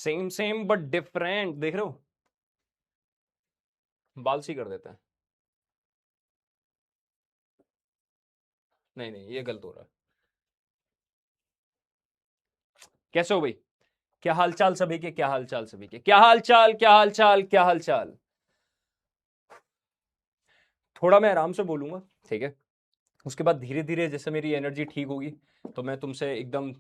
Same same but different, देख रहे हो? बाल सी कर देते हैं। नहीं नहीं, ये गलत हो रहा है। कैसे हो भाई? क्या हाल चाल सभी के, क्या हाल चाल सभी के, क्या हाल चाल, क्या हाल चाल, क्या हाल चाल? थोड़ा मैं आराम से बोलूंगा, ठीक है? उसके बाद धीरे धीरे जैसे मेरी एनर्जी ठीक होगी तो मैं तुमसे एकदम,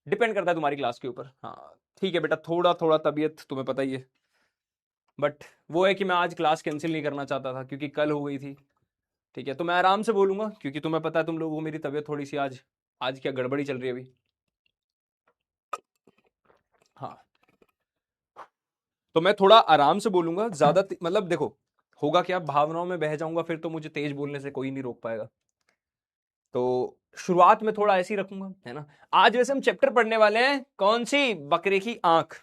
डिपेंड करता है तुम्हारी क्लास के ऊपर। हाँ ठीक है बेटा, थोड़ा थोड़ा तबीयत तुम्हें पता ही है, बट वो है कि मैं आज क्लास कैंसिल नहीं करना चाहता था क्योंकि कल हो गई थी। ठीक है, तो मैं आराम से बोलूंगा क्योंकि तुम्हें पता है तुम लोगों को मेरी तबीयत थोड़ी सी आज, आज क्या गड़बड़ी चल रही है अभी। हाँ, तो मैं थोड़ा आराम से बोलूंगा, ज्यादा मतलब देखो, होगा क्या, भावनाओं में बह जाऊंगा फिर तो मुझे तेज बोलने से कोई नहीं रोक पाएगा। तो शुरुआत में थोड़ा ऐसे ही रखूंगा, है ना? आज वैसे हम चैप्टर पढ़ने वाले हैं, कौन सी? बकरे की आंख।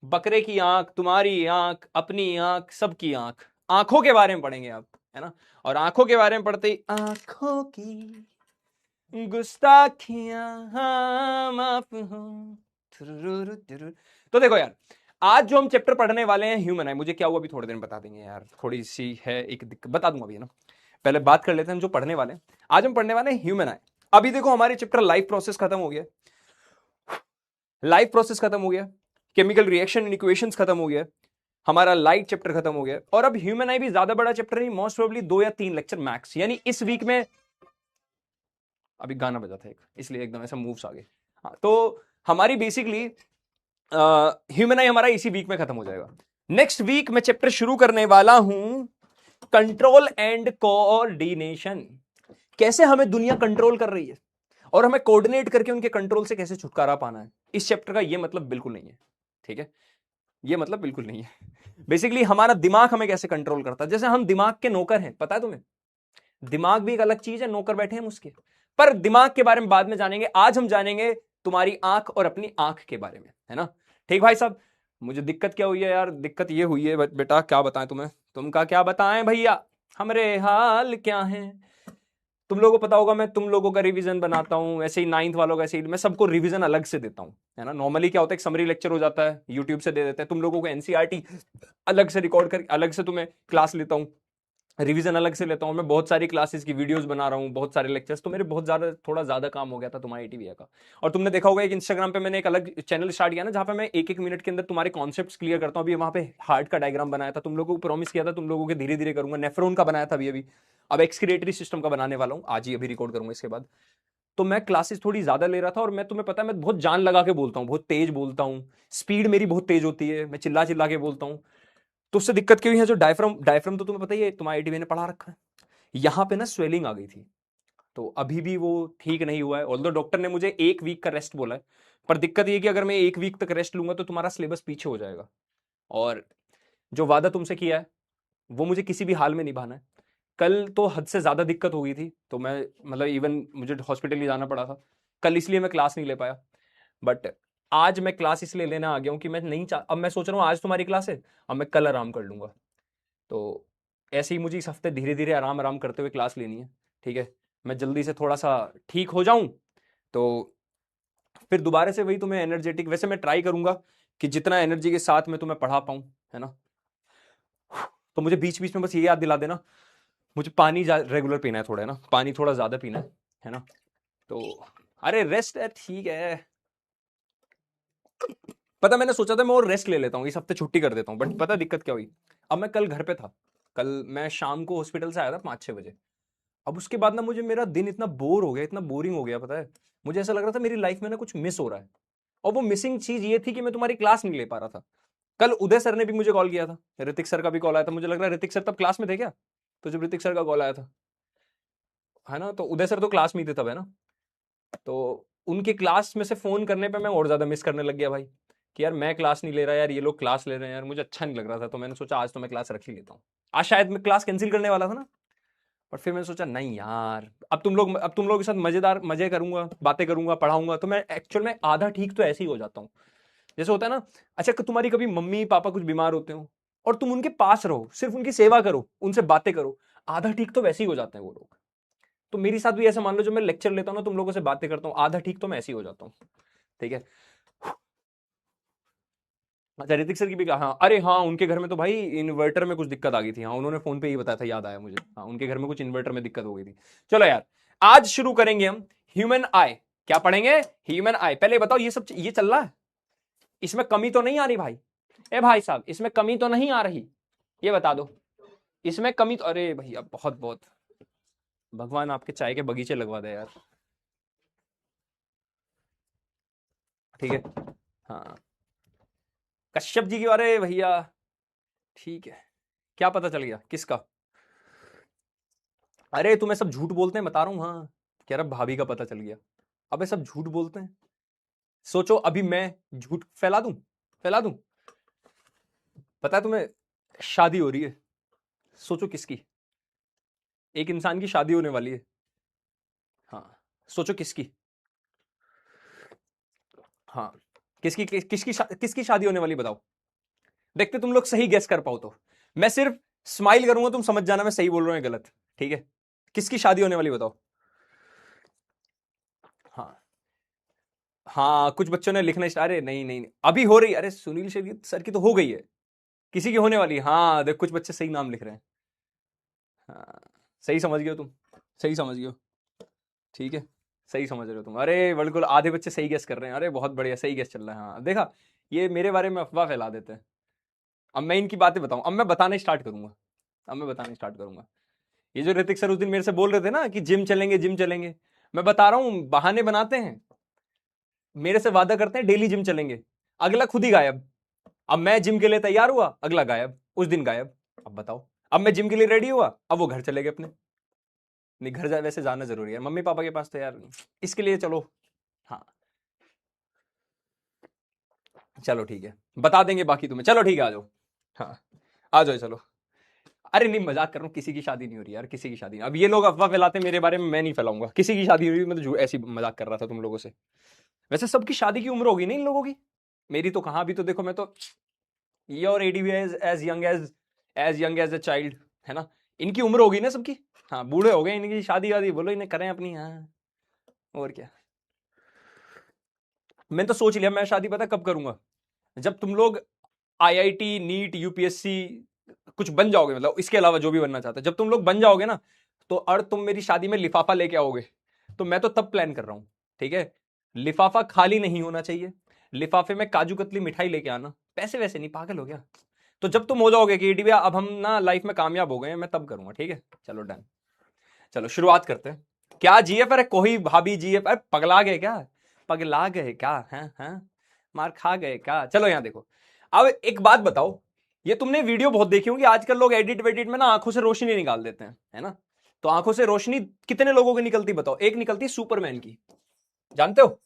बकरे की आंख, तुम्हारी आंख, अपनी आंख, सबकी आंख। आंखों के बारे में पढ़ेंगे आप, है ना? और आंखों के बारे में पढ़ते ही, आंखों की गुस्ताखियां हाँ माफ हो। तुरुरु तुरु। तो देखो यार, आज जो हम चैप्टर पढ़ने वाले हैं ह्यूमन आई, मुझे क्या हुआ अभी थोड़ी देर में बता देंगे यार, थोड़ी सी है एक दिक्कत, बता दूंगा अभी, है ना? पहले बात कर लेते हैं हम जो पढ़ने वाले हैं। आज हम पढ़ने वाले हैं ह्यूमन आई। अभी देखो हमारे चैप्टर लाइफ प्रोसेस खत्म हो गया, लाइफ प्रोसेस खत्म हो गया, केमिकल रिएक्शन एंड इक्वेशंस खत्म हो गया, हमारा लाइट चैप्टर खत्म हो गया, और अब ह्यूमन आई भी ज्यादा बड़ा चैप्टर नहीं, मोस्ट प्रोबेबली 2 या 3 लेक्चर मैक्स, यानी इस वीक में। अभी गाना बजा था एक, इसलिए एकदम ऐसा मूव्स आ गए। हाँ, तो हमारी बेसिकली ह्यूमन आई हमारा इसी वीक में खत्म हो जाएगा। नेक्स्ट वीक मैं चैप्टर शुरू करने वाला हूं, कंट्रोल एंड कोऑर्डिनेशन। कैसे हमें दुनिया कंट्रोल कर रही है और हमें कोऑर्डिनेट करके उनके कंट्रोल से कैसे छुटकारा पाना है। इस चैप्टर का ये मतलब बिल्कुल नहीं है, ठीक है? ये मतलब बिल्कुल नहीं है। बेसिकली हमारा दिमाग हमें कैसे कंट्रोल करता है, जैसे हम दिमाग के नौकर हैं, पता है तुम्हें? दिमाग भी एक अलग चीज है, नौकर बैठे हैं हम उसके। पर दिमाग के बारे में बाद में जानेंगे, आज हम जानेंगे तुम्हारी आंख और अपनी आंख के बारे में, है ना? ठीक भाई साहब, मुझे दिक्कत क्या हुई है यार? दिक्कत ये हुई है बेटा, क्या बताएं तुम्हें, तुमका क्या बताएं भैया, हमरे हाल क्या है। तुम लोगों को पता होगा मैं तुम लोगों का रिवीजन बनाता हूँ, ऐसे ही नाइन्थ वालों का, ऐसे ही मैं सबको रिवीजन अलग से देता हूँ, है ना? नॉर्मली क्या होता है, एक समरी लेक्चर हो जाता है, यूट्यूब से दे देते हैं, तुम लोगों को एनसीईआरटी अलग से रिकॉर्ड कर अलग से तुम्हें क्लास लेता हूँ, रिवीजन अलग से लेता हूँ मैं, बहुत सारी क्लासेस की वीडियोस बना रहा हूँ, बहुत सारे लेक्चर्स, तो मेरे बहुत ज्यादा थोड़ा ज्यादा काम हो गया था तुम्हारे टीवीए का। और तुमने देखा होगा एक इंस्टाग्राम पे मैंने एक अलग चैनल स्टार्ट किया ना, जहाँ पे मैं 1-1 मिनट के अंदर तुम्हारे कॉन्सेप्ट्स क्लियर करता हूँ। अभी वहाँ पे हार्ट का डायग्राम बनाया था, तुम लोगों को प्रॉमिस किया था तुम लोगों के धीरे धीरे करूंगा, नेफ्रॉन का बनाया था अभी अभी, अब एक्सक्रिएटरी सिस्टम का बनाने वाला हूँ, आज ही अभी रिकॉर्ड करूंगा इसके बाद। तो मैं क्लासेस थोड़ी ज्यादा ले रहा था, और मैं, तुम्हें पता है मैं बहुत जान लगा के बोलता हूँ, बहुत तेज बोलता हूँ, स्पीड मेरी बहुत तेज होती है, मैं चिल्ला चिल्ला के बोलता हूँ। तो उससे दिक्कत क्यों हुई है, जो डायफ्राम, डायफ्राम तो तुम्हें पता ही है, तुम्हारे आईटीवी ने पढ़ा रखा है, यहाँ पे ना स्वेलिंग आ गई थी, तो अभी भी वो ठीक नहीं हुआ है, ऑल्दो डॉक्टर ने मुझे 1 वीक का रेस्ट बोला है। पर दिक्कत ये कि अगर मैं 1 वीक तक रेस्ट लूंगा तो तुम्हारा सिलेबस पीछे हो जाएगा, और जो वादा तुमसे किया है वो मुझे किसी भी हाल में निभाना है। कल तो हद से ज्यादा दिक्कत हो गई थी, तो मैं, मतलब इवन मुझे हॉस्पिटल ही जाना पड़ा था कल, इसलिए मैं क्लास नहीं ले पाया। बट आज मैं क्लास इसलिए लेने आ गया हूँ कि मैं नहीं चाह, अब मैं सोच रहा हूँ आज तुम्हारी क्लास है, अब मैं कल आराम कर लूंगा। तो ऐसे ही मुझे इस हफ्ते धीरे धीरे आराम आराम करते हुए क्लास लेनी है, ठीक है? मैं जल्दी से थोड़ा सा ठीक हो जाऊं तो फिर दोबारा से वही तुम्हें एनर्जेटिक, वैसे मैं ट्राई करूंगा कि जितना एनर्जी के साथ मैं तुम्हें पढ़ा पाऊं, है ना? तो मुझे बीच बीच में बस ये याद दिला देना, मुझे पानी रेगुलर पीना है थोड़ा, है ना? पानी थोड़ा ज्यादा पीना है ना? तो अरे रेस्ट है, ठीक है। पता, मैंने सोचा था मैं और रेस्ट ले लेता हूँ, इस हफ्ते छुट्टी कर देता हूँ, बट पता दिक्कत क्या हुई, अब मैं कल घर पे था, कल मैं शाम को हॉस्पिटल से आया था 5-6 बजे। अब उसके बाद ना मुझे मेरा दिन इतना बोर हो गया, इतना बोरिंग हो गया, पता है? मुझे ऐसा लग रहा था मेरी लाइफ में ना कुछ मिस हो रहा है, और वो मिसिंग चीज ये थी कि मैं तुम्हारी क्लास नहीं ले पा रहा था। कल उदय सर ने भी मुझे कॉल किया था, ऋतिक सर का भी कॉल आया था, मुझे लग रहा है ऋतिक सर तब क्लास में थे क्या? तो जब ऋतिक सर का कॉल आया था, है ना, तो उदय सर तो क्लास में ही थे तब, है ना? तो उनके क्लास में से फोन करने पे मैं और ज्यादा मिस करने लग गया भाई, कि यार मैं क्लास नहीं ले रहा यार, ये लोग क्लास ले रहे हैं यार, मुझे अच्छा नहीं लग रहा था, तो मैंने सोचा आज तो मैं क्लास रख ही लेता हूँ। आज शायद मैं क्लास कैंसिल करने वाला था ना, पर फिर मैंने सोचा नहीं यार, अब तुम लोग के साथ मजेदार मजे करूंगा, बातें करूंगा, पढ़ाऊंगा, तो मैं एक्चुअल में आधा ठीक तो ऐसे ही हो जाता हूँ। जैसे होता है ना, अच्छा तुम्हारी कभी मम्मी पापा कुछ बीमार होते हो और तुम उनके पास रहो, सिर्फ उनकी सेवा करो, उनसे बातें करो, आधा ठीक तो वैसे ही हो जाते हैं वो लोग। तो मेरे साथ भी ऐसा मान लो, जब मैं लेक्चर लेता हूँ ना, तुम लोगों से बातें करता हूँ, आधा ठीक तो मैं ऐसे ही हो जाता हूँ, ठीक है? अच्छा ऋतिक सर की भी कहा, हाँ अरे हाँ उनके घर में तो भाई इन्वर्टर में कुछ दिक्कत आ गई थी, हाँ उन्होंने फोन पे ही बताया था, याद आया मुझे, हाँ उनके घर में कुछ इन्वर्टर में दिक्कत हो गई थी। चलो यार, आज शुरू करेंगे हम ह्यूमन आई। क्या पढ़ेंगे? ह्यूमन आई। पहले बताओ ये सब ये चल रहा है, इसमें कमी तो नहीं आ रही भाई? ए भाई साहब इसमें कमी तो नहीं आ रही? ये बता दो, इसमें कमी तो, अरे भैया बहुत बहुत, भगवान आपके चाय के बगीचे लगवा दे यार। ठीक है, हाँ कश्यप जी के बारे भैया, ठीक है। क्या पता चल गया किसका? अरे तुम्हें सब झूठ बोलते हैं बता रहा हूँ, हाँ कह रहा भाभी का पता चल गया। अबे सब झूठ बोलते हैं। सोचो अभी मैं झूठ फैला दूं, फैला दूं। पता है तुम्हें शादी हो रही है, सोचो किसकी? एक इंसान की शादी होने वाली है, हाँ सोचो किसकी? हाँ किसकी शादी होने वाली बताओ? देखते तुम लोग सही गेस कर पाओ तो। मैं सिर्फ स्माइल करूंगा, तुम समझ जाना मैं सही बोल रहा हूं या गलत। ठीक है, किसकी शादी होने वाली बताओ? हाँ हाँ, कुछ बच्चों ने लिखना अरे नहीं नहीं नहीं, अभी हो रही, अरे सुनील शेट्टी सर की तो हो गई है, किसी की होने वाली है। हाँ देख कुछ बच्चे सही नाम लिख रहे हैं, हाँ सही समझ गए हो तुम, सही समझ गए हो, ठीक है सही समझ रहे हो तुम। अरे बिल्कुल आधे बच्चे सही गेस कर रहे हैं, अरे बहुत बढ़िया सही गेस चल रहा है। हाँ देखा, ये मेरे बारे में अफवाह फैला देते हैं। अब मैं इनकी बातें बताऊं, अब मैं बताना स्टार्ट करूंगा, अब मैं बताना स्टार्ट करूंगा। ये जो ऋतिक सर उस दिन मेरे से बोल रहे थे ना कि जिम चलेंगे जिम चलेंगे, मैं बता रहा हूं बहाने बनाते हैं, मेरे से वादा करते हैं डेली जिम चलेंगे, अगला खुद ही गायब। अब मैं जिम के लिए तैयार हुआ, अगला गायब, उस दिन गायब। अब बताओ, अब मैं जिम के लिए रेडी हुआ, अब वो घर चले गए अपने। नहीं घर जा, वैसे जाना जरूरी है मम्मी पापा के पास तो यार, इसके लिए चलो। हाँ चलो ठीक है, बता देंगे बाकी तुम्हें, चलो ठीक है आ जाओ। हाँ आ जाओ चलो। अरे नहीं मजाक कर रहा हूँ, किसी की शादी नहीं हो रही यार, किसी की शादी नहीं। अब ये लोग अफवाह फैलाते हैं मेरे बारे में, मैं नहीं फैलाऊंगा, किसी की शादी हो रही, मैं तो ऐसी मजाक कर रहा था तुम लोगों से। वैसे सबकी शादी की उम्र होगी नहीं इन लोगों की, मेरी तो कहाँ, भी तो देखो मैं तो your eddy as young as a child, है ना? इनकी उम्र होगी ना सबकी, हाँ बूढ़े हो गए, इनकी शादी वादी बोलो इन्हें करें अपनी, हाँ और क्या। मैंने तो सोच लिया मैं शादी पता कब करूंगा, जब तुम लोग आईआईटी नीट यूपीएससी कुछ बन जाओगे, मतलब इसके अलावा जो भी बनना चाहते जब तुम लोग बन जाओगे ना, तो और तुम मेरी शादी में लिफाफा लेके आओगे, तो मैं तो तब प्लान कर रहा हूं। ठीक है, लिफाफा खाली नहीं होना चाहिए, लिफाफे में काजू कतली मिठाई लेके आना, पैसे वैसे नहीं, पागल हो गया? तो जब तुम हो जाओगे कि भैया अब हम ना लाइफ में कामयाब हो गए हैं, मैं तब करूंगा। ठीक है चलो डन, चलो शुरुआत करते हैं। क्या जीएफ? अरे कोई भाभी जीएफ? अरे पगला गए क्या, पगला गए क्या, हैं मार खा गए क्या? चलो यहां देखो, अब एक बात बताओ, ये तुमने वीडियो बहुत देखी होंगी, आजकल लोग एडिट वेडिट में ना आंखों से रोशनी निकाल देते हैं, है ना? तो आंखों से रोशनी कितने लोगों की निकलती बताओ? एक निकलती सुपरमैन की, जानते हो?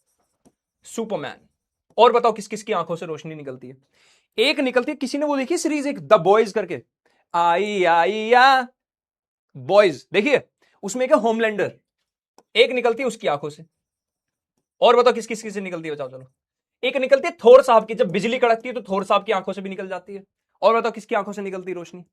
सुपरमैन। और बताओ किस किस की आंखों से रोशनी निकलती है? एक निकलती है, किसी ने वो देखी सीरीज एक द बॉयज करके, आई आई या बॉयज देखिए, उसमें एक होमलैंडर, एक निकलती है उसकी आंखों से। और बताओ किस किस की से निकलती है बताओ चलो? एक निकलती है थोर साहब की, जब बिजली कड़कती है तो थोर साहब की आंखों से भी निकल जाती है। और बताओ किसकी आंखों से निकलती है रोशनी?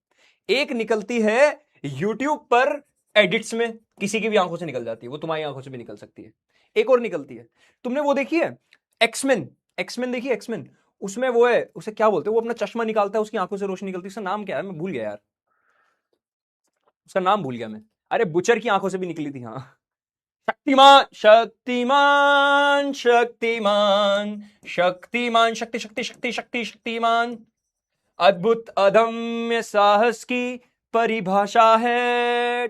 एक निकलती है यूट्यूब पर एडिट्स में, किसी की भी आंखों से निकल जाती है, वो तुम्हारी आंखों से भी निकल सकती है। एक और निकलती है, तुमने वो देखी है एक्समैन? एक्समैन देखिए एक्समैन, उसमें वो है, उसे क्या बोलते हैं, वो अपना चश्मा निकालता है, उसकी आंखों से रोशनी निकलती है, उसका नाम क्या है मैं भूल गया यार, उसका नाम भूल गया मैं। अरे बुचर की आंखों से भी निकली थी, हाँ। शक्तिमान शक्तिमान शक्तिमान शक्तिमान, शक्ति शक्ति शक्ति शक्ति शक्तिमान, अद्भुत अदम्य साहस की परिभाषा है,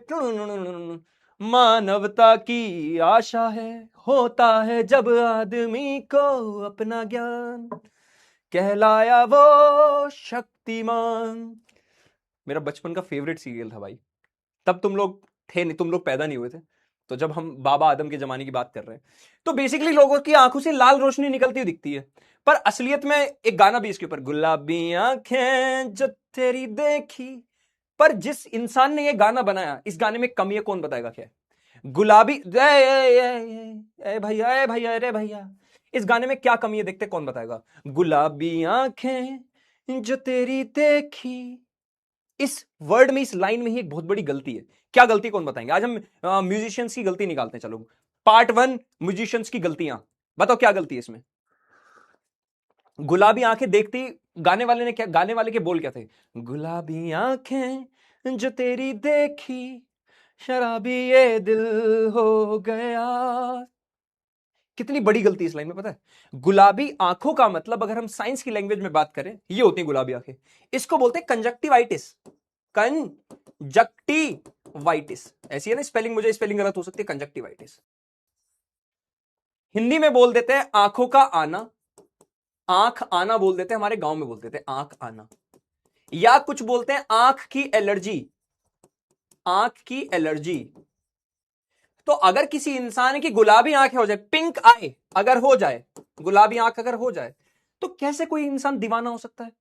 मानवता की आशा है, होता है जब आदमी को अपना ज्ञान, कहलाया वो शक्तिमान। मेरा बचपन का फेवरेट सीरियल था भाई, तब तुम लोग थे नहीं, तुम लोग पैदा नहीं हुए थे, तो जब हम बाबा आदम के जमाने की बात कर रहे हैं, तो बेसिकली लोगों की आंखों से लाल रोशनी निकलती हुई दिखती है। पर असलियत में एक गाना भी इसके ऊपर, गुलाबी आंखें जो तेरी देखी, पर जिस इंसान ने ये गाना बनाया, इस गाने में कमी है, कौन बताएगा क्या है? गुलाबी ए भैया, ए भैया, अरे भैया, इस गाने में क्या कमी है देखते, कौन बताएगा? गुलाबी आंखें जो तेरी देखी, इस वर्ड में, इस लाइन में ही एक बहुत बड़ी गलती है। क्या गलती, कौन बताएंगे? आज हम म्यूजिशियंस की गलती निकालते हैं, चलो पार्ट 1 म्यूजिशियंस की गलतियां, बताओ क्या गलती है इसमें? गुलाबी आंखें देखती, गाने वाले के बोल क्या थे? गुलाबी आंखें जो तेरी देखी, शराबी ये दिल हो गया। कितनी बड़ी गलती इस लाइन में, पता है? गुलाबी आंखों का मतलब अगर हम साइंस की लैंग्वेज में बात करें, ये होती है गुलाबी आंखें। इसको बोलते हैं कंजक्टिवाइटिस। कंजक्टिवाइटिस ऐसी है ना स्पेलिंग, मुझे स्पेलिंग गलत हो सकती है, कंजक्टिवाइटिस। हिंदी में बोल देते हैं आंखों का आना, आंख आना बोल देते हैं, हमारे गांव में बोलते थे आंख आना। या कुछ बोलते हैं आंख की एलर्जी, आंख की एलर्जी। तो अगर किसी इंसान की गुलाबी आंखें हो जाए, पिंक आई अगर हो जाए, गुलाबी आंख अगर हो जाए, तो कैसे कोई इंसान दीवाना हो सकता है?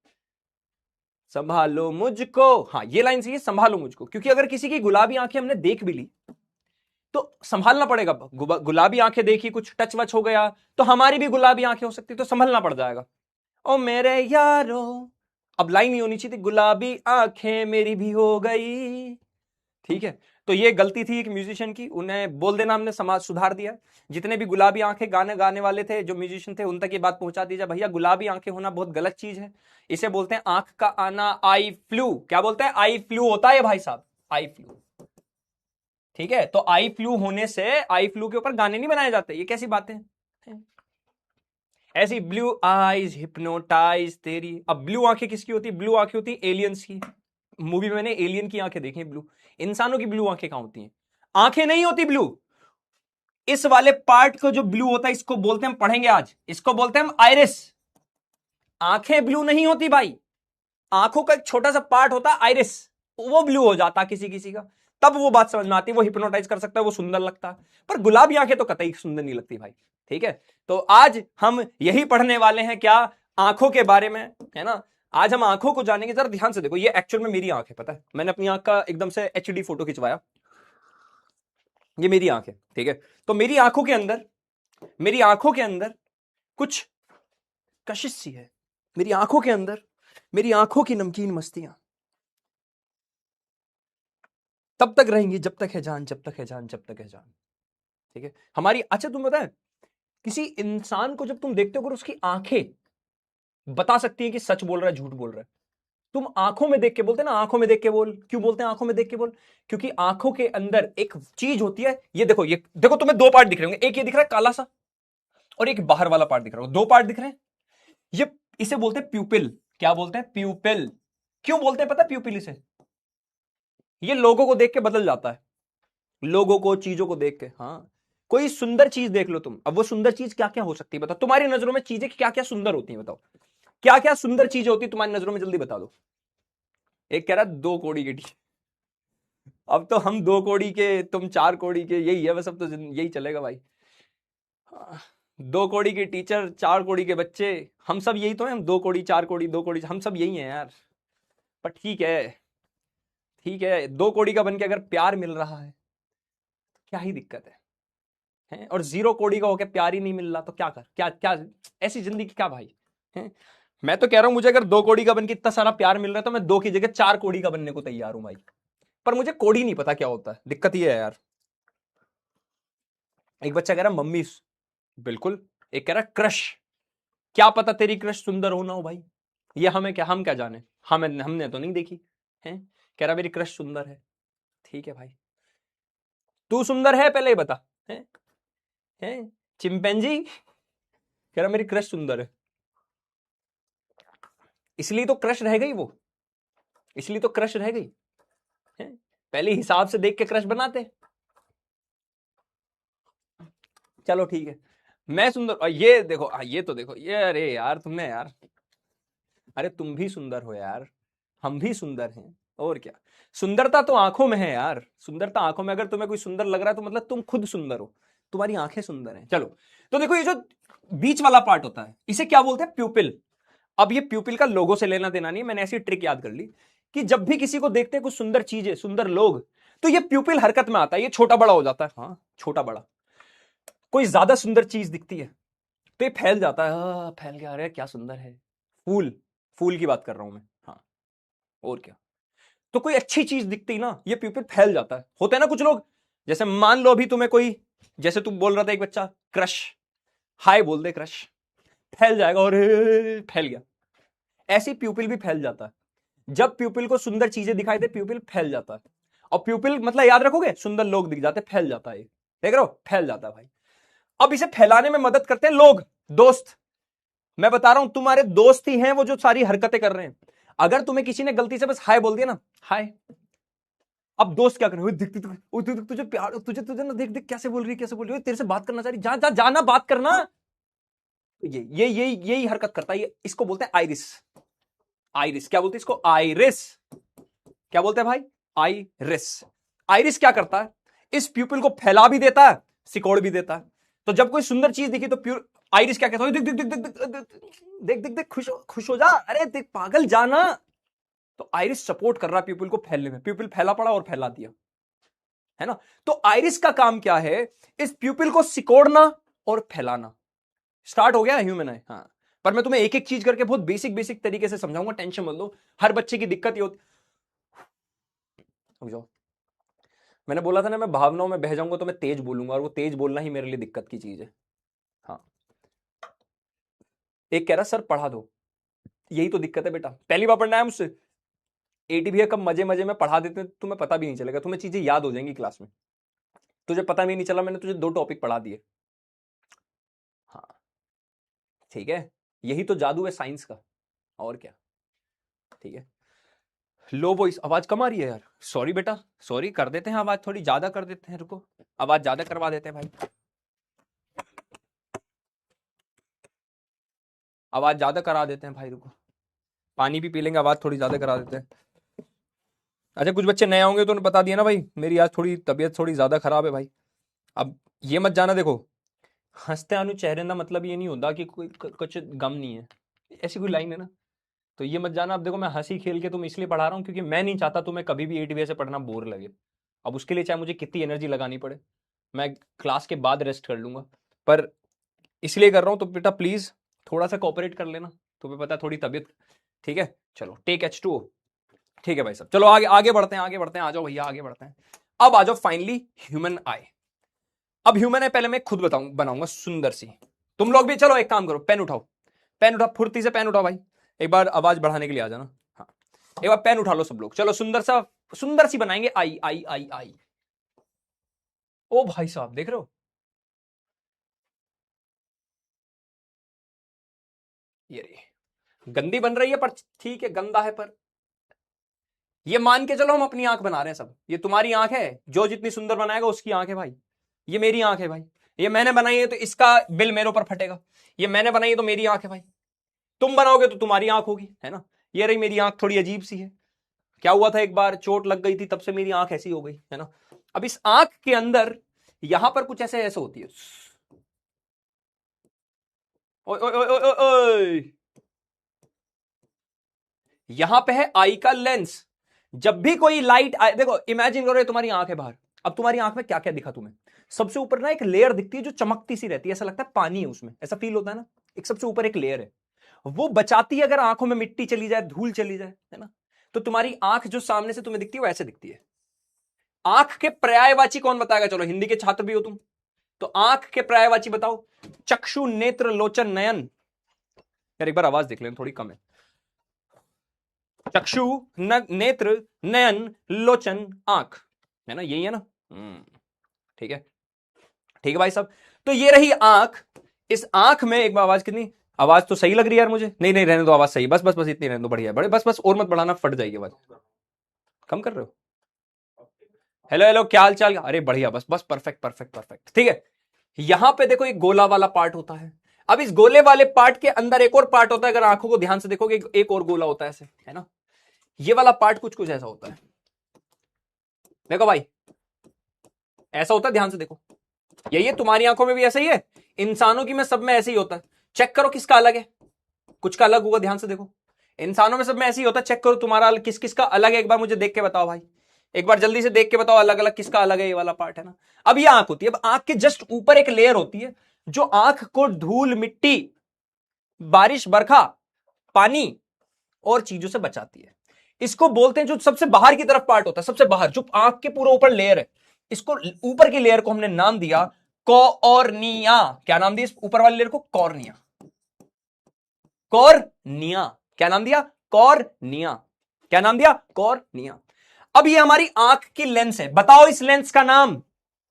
संभालो मुझको, हाँ ये लाइन सही है, संभालो मुझको। क्योंकि अगर किसी की गुलाबी आंखें हमने देख भी ली तो संभालना पड़ेगा। गुलाबी आंखें देखी, कुछ टच वच हो गया, तो हमारी भी गुलाबी आंखें हो सकती, तो संभलना पड़ जाएगा। ओ मेरे यारो, अब लाइन नहीं होनी चाहिए थी, गुलाबी आंखें मेरी भी हो गई। ठीक है, तो ये गलती थी एक म्यूजिशियन की, उन्हें बोल देना, हमने समाज सुधार दिया। जितने भी गुलाबी आंखें गाने गाने वाले थे, जो म्यूजिशियन थे, उन तक ये बात पहुंचा दीजिए, भैया गुलाबी आंखें होना बहुत गलत चीज है। इसे बोलते हैं आंख का आना, आई फ्लू। क्या बोलते हैं? आई फ्लू होता है भाई साहब, आई फ्लू। ठीक है, तो आई फ्लू होने से आई फ्लू के ऊपर गाने नहीं बनाए जाते, ये कैसी बातें हैं? ऐसी ब्लू आईज हिप्नोटाइज तेरी। अब ब्लू आंखें किसकी होती? ब्लू आंखें होती एलियंस की। मूवी में मैंने एलियन की आंखें देखी ब्लू। इंसानों की ब्लू आंखें कहां होती हैं? आंखें नहीं होती ब्लू। इस वाले पार्ट को जो ब्लू होता है, इसको बोलते हैं, हम पढ़ेंगे आज, इसको बोलते हैं हम आइरिस। आंखें ब्लू नहीं होती भाई, आंखों का एक छोटा सा पार्ट होता है आइरिस, वो ब्लू हो जाता किसी किसी का, तब वो बात समझ में आती है, वो हिप्नोटाइज कर सकता है, वो सुंदर लगता है। पर गुलाबी आंखें तो कतई सुंदर नहीं लगती भाई। ठीक है, तो आज हम यही पढ़ने वाले हैं, क्या? आंखों के बारे में, है ना। आज हम आंखों को जानेंगे। जरा ध्यान से देखो, ये एक्चुअल में मेरी आंख है, पता है? मैंने अपनी आंख का एकदम से एचडी फोटो खिंचवाया, ये मेरी आंख है। ठीक है, तो मेरी आंखों के अंदर, मेरी आंखों के अंदर कुछ कशिश सी है। मेरी आंखों के अंदर, मेरी आंखों की नमकीन मस्तियां तब तक रहेंगी जब तक है जान, जब तक है जान, जब तक है जान। ठीक है, हमारी, अच्छा तुम बताए, किसी इंसान को जब तुम देखते हो, अगर उसकी आंखें बता सकती है कि सच बोल रहा है झूठ बोल रहा है, तुम आंखों में देख के बोलते ना, आंखों में देख के बोल। क्यों बोलते हैं आंखों में देख के बोल? क्योंकि आंखों के अंदर एक चीज होती है, ये देखो, ये देखो, तुम्हें दो पार्ट दिख रहे होंगे, एक ये दिख रहा है काला सा, और एक बाहर वाला पार्ट दिख रहा है, दो पार्ट दिख रहे हैं। ये, इसे बोलते हैं प्यूपिल। क्या बोलते हैं? प्यूपिल। क्यों बोलते हैं पता है प्यूपिल इसे? ये लोगों को देख के बदल जाता है, लोगों को, चीजों को देख के। हाँ, कोई सुंदर चीज देख लो तुम, अब वो सुंदर चीज क्या क्या हो सकती है बताओ? तुम्हारी नजरों में चीजें क्या क्या सुंदर होती हैं बताओ? क्या क्या सुंदर चीजें होती है तुम्हारी नजरों में, जल्दी बता दो। एक कह रहा 2 कौड़ी की टी, अब तो हम 2 कौड़ी के, तुम 4 कौड़ी के, यही है बस, अब तो यही चलेगा भाई। 2 कौड़ी की टीचर, 4 कौड़ी के बच्चे, हम सब यही तो हैं, हम 2 कौड़ी, 4 कौड़ी, 2 कौड़ी, हम सब यही हैं यार। पर ठीक है, ठीक है, 2 कौड़ी का बन के अगर प्यार मिल रहा है, क्या ही दिक्कत है? और 0 कौड़ी का होकर प्यार ही नहीं मिल रहा, तो क्या कर, क्या क्या ऐसी जिंदगी क्या भाई? है? मैं तो कह रहा हूं, मुझे अगर 2 कौड़ी का बन के इतना सारा प्यार मिल रहा है, तो मैं 2 की जगह 4 कौड़ी का बनने को तैयार हूं भाई। पर मुझे कौड़ी नहीं पता क्या होता है, दिक्कत ये है यार। एक बच्चा कह रहा मम्मी, बिल्कुल। एक कह रहा क्रश, क्या पता तेरी क्रश सुंदर हो ना हो भाई, ये हमें क्या, हम क्या जाने, हमने तो नहीं देखी है। कह रहा मेरी क्रश सुंदर है। ठीक है भाई, तू सुंदर है पहले ही बता, है चिंपैंजी? कह रहा मेरी क्रश सुंदर है, इसलिए तो क्रश रह गई वो, इसलिए तो क्रश रह गई है। पहले हिसाब से देख के क्रश बनाते। चलो ठीक है, मैं सुंदर, और ये देखो, ये तो देखो, ये अरे यार तुमने यार, अरे तुम भी सुंदर हो यार, हम भी सुंदर हैं, और क्या। सुंदरता तो आंखों में है यार, सुंदरता आंखों में। अगर तुम्हें कोई सुंदर लग रहा है तो मतलब तुम खुद सुंदर हो, तुम्हारी आंखें सुंदर हैं। चलो, तो देखो, ये जो बीच वाला पार्ट होता है, इसे क्या बोलते हैं? प्यूपिल। अब ये प्यूपिल का लोगों से लेना देना नहीं, मैंने ऐसी ट्रिक याद कर ली कि जब भी किसी को देखते हैं कुछ सुंदर चीजें, सुंदर लोग, तो ये प्यूपिल हरकत में आता है, ये छोटा बड़ा हो जाता है। हाँ, छोटा बड़ा। कोई ज्यादा सुंदर चीज दिखती है तो ये फैल जाता है, फैल गया, अरे क्या सुंदर है। फूल, फूल की बात कर रहा हूं मैं। हाँ, और क्या। तो कोई अच्छी चीज दिखती ना, ये प्यूपिल फैल जाता है। होते हैं ना कुछ लोग, जैसे मान लो अभी तुम्हें कोई, जैसे तुम बोल रहा था एक बच्चा क्रश, हाय बोल दे क्रश, फैल जाएगा और फैल गया। ऐसे प्यूपिल भी फैल जाता है। जब प्यूपिल को सुंदर चीजें दिखाई दे प्यूपिल फैल जाता है। और प्यूपिल मतलब याद रखोगे, सुंदर लोग दिख जाते, फैल जाता है। देख रहे हो, फैल जाता है भाई। अब इसे फैलाने में मदद करते हैं लोग, दोस्त। मैं बता रहा हूं, तुम्हारे दोस्त ही हैं वो जो सारी हरकतें कर रहे हैं। अगर तुम्हें किसी ने गलती से बस हाय बोल दिया ना, हाय, अब दोस्त क्या करें, तुझे प्यार, तुझे तुझे ना, देख देख कैसे बोल रही, कैसे बोल रही है, तेरे से बात करना चाह रही, जा जा जाना बात करना। यही हरकत करता है ये। इसको बोलते हैं आइरिस। आइरिस क्या बोलते हैं इसको? आइरिस। क्या बोलते हैं भाई? आइरिस। आइरिस क्या करता है? इस प्यूपिल को फैला भी देता है, सिकोड़ भी देता है। तो जब कोई सुंदर चीज दिखी तो आइरिस क्या कहता है? देख देख देख देख देख देख देख, खुश हो जा, अरे देख पागल, जाना। तो आइरिस सपोर्ट कर रहा है प्यूपिल को फैलने में। प्यूपिल फैला पड़ा और फैला दिया, है ना। तो आइरिस का काम क्या है? इस प्यूपिल को सिकोड़ना और फैलाना। स्टार्ट हो गया ह्यूमन आई। हाँ, पर मैं तुम्हें एक एक चीज करके बहुत बेसिक बेसिक तरीके से समझाऊंगा, टेंशन मत लो। हर बच्चे की दिक्कत ये होती। समझो, मैंने बोला था ना, मैं भावनाओं में बह जाऊंगा तो मैं तेज बोलूंगा, और वो तेज बोलना ही मेरे लिए दिक्कत की चीज है। हाँ, एक कह रहा सर पढ़ा दो, यही तो दिक्कत है बेटा। पहली बार पढ़ना है मुझसे, एटी भैया कब मजे मजे में पढ़ा देते हैं, तुम्हें पता भी नहीं चलेगा, तुम्हें चीजें याद हो जाएंगी क्लास में, तुझे पता भी नहीं चला मैंने तुझे 2 टॉपिक पढ़ा दिए। हाँ, ठीक है, यही तो जादू है साइंस का, और क्या। ठीक है, लो वॉइस, आवाज कम आ रही है यार, सॉरी बेटा, सॉरी, कर देते हैं आवाज थोड़ी ज्यादा कर देते हैं, रुको, आवाज ज्यादा करवा देते हैं भाई, आवाज ज्यादा करा देते हैं भाई, रुको, पानी भी पी लेंगे, आवाज थोड़ी ज्यादा करा देते हैं। अच्छा, कुछ बच्चे नए होंगे तो उन्हें बता दिया ना भाई, मेरी आज थोड़ी तबीयत थोड़ी ज्यादा खराब है भाई। अब ये मत जाना, देखो हंसते आनु चेहरे का मतलब ये नहीं होता कि कोई कुछ गम नहीं है, ऐसी कोई लाइन है ना, तो ये मत जाना। अब देखो, मैं हंसी खेल के तुम इसलिए पढ़ा रहा हूँ क्योंकि मैं नहीं चाहता तुम्हें कभी भी एटीवी से पढ़ना बोर लगे। अब उसके लिए चाहे मुझे कितनी एनर्जी लगानी पड़े, मैं क्लास के बाद रेस्ट कर लूंगा, पर इसलिए कर रहा हूँ। तो बेटा प्लीज थोड़ा सा कोऑपरेट कर लेना, तुम्हें पता है थोड़ी तबीयत। ठीक है, चलो टेक H2O। ठीक है भाई साहब, चलो आगे आगे बढ़ते हैं, आगे बढ़ते हैं, आ जाओ भैया आगे बढ़ते हैं। अब आ जाओ फाइनली ह्यूमन आई। अब ह्यूमन आई पहले मैं खुद बनाऊंगा सुंदर सी। तुम लोग भी चलो एक काम करो, पेन उठाओ, पेन उठाओ, फुर्ती से पेन उठाओ भाई, एक बार आवाज बढ़ाने के लिए आ जाना। हाँ, एक बार पेन उठा लो सब लोग, चलो सुंदर सी बनाएंगे आई आई आई आई। ओ भाई साहब देख रहे हो, ये रही, गंदी बन रही है पर ठीक है, गंदा है पर ये मान के चलो हम अपनी आंख बना रहे हैं सब। ये तुम्हारी आंख है, जो जितनी सुंदर बनाएगा उसकी आंख है भाई। ये मेरी आंख है भाई, ये मैंने बनाई है तो इसका बिल मेरे ऊपर फटेगा। ये मैंने बनाई है तो मेरी आंख है भाई, तुम बनाओगे तो तुम्हारी आंख होगी, है ना। ये रही मेरी आंख, थोड़ी अजीब सी है। क्या हुआ था, एक बार चोट लग गई थी, तब से मेरी आंख ऐसी हो गई, है ना। अब इस आंख के अंदर यहां पर कुछ ऐसे ऐसे होती है। ओए ओए ओए ओए ओए, यहां पे है आई का लेंस। जब भी कोई लाइट आए, देखो इमेजिन करो ये तुम्हारी आंख है बाहर। अब तुम्हारी आंख में क्या क्या दिखा तुम्हें? सबसे ऊपर ना एक लेयर दिखती है जो चमकती सी रहती है, ऐसा लगता है पानी है उसमें, ऐसा फील होता है ना। एक सबसे ऊपर एक लेयर है, वो बचाती है अगर आंखों में मिट्टी चली जाए, धूल चली जाए, है ना। तो तुम्हारी आंख जो सामने से तुम्हें दिखती है वो ऐसे दिखती है। आंख के पर्यायवाची कौन बताएगा? चलो हिंदी के छात्र भी हो तुम, तो आंख के पर्यायवाची बताओ। चक्षु, नेत्र, लोचन, नयन। यार एक बार आवाज देख लेना, थोड़ी कम है। चक्षु, नेत्र, नयन, लोचन, आंख, है ना, यही है ना। ठीक है, ठीक है भाई साहब। तो ये रही आंख। इस आंख में एक बार आवाज कितनी, आवाज तो सही लग रही है यार मुझे, नहीं नहीं रहने दो, आवाज सही, बस बस बस इतनी रहने दो, बढ़िया बड़े, बस बस और मत बढ़ाना, फट जाएगी आवाज। कम कर रहे हो? हेलो हेलो, क्या हाल चाल? अरे बढ़िया, बस बस, परफेक्ट परफेक्ट परफेक्ट, ठीक है। यहां पे देखो एक गोला वाला पार्ट होता है। अब इस गोले वाले पार्ट के अंदर एक और पार्ट होता है, अगर आंखों को ध्यान से देखोगे एक और गोला होता है ऐसे, है ना। ये वाला पार्ट कुछ कुछ ऐसा होता है, देखो भाई, ऐसा होता है, ध्यान से देखो। यही है, तुम्हारी आंखों में भी ऐसा ही है, इंसानों की में सब में ऐसे ही होता है। चेक करो किसका अलग है, कुछ का अलग होगा, ध्यान से देखो। इंसानों में सब में ऐसे ही होता है, चेक करो तुम्हारा किस किसका अलग है, एक बार मुझे देख के बताओ भाई, एक बार जल्दी से देख के बताओ, अलग अलग किसका अलग है, ये वाला पार्ट है ना। अब ये आंख होती है, अब आंख के जस्ट ऊपर एक लेयर होती है जो आंख को धूल, मिट्टी, बारिश, बरखा, पानी और चीजों से बचाती है। इसको बोलते हैं, जो सबसे बाहर की तरफ पार्ट होता है, सबसे बाहर जो आंख के पूरे ऊपर लेयर है, इसको ऊपर की लेयर को हमने नाम दिया कॉर्निया। क्या नाम दिया इस ऊपर वाली लेयर को? कॉर्निया। कॉर्निया। क्या नाम दिया? कॉर्निया। क्या नाम दिया? कॉर्निया। अब ये हमारी आंख की लेंस है, बताओ इस लेंस का नाम।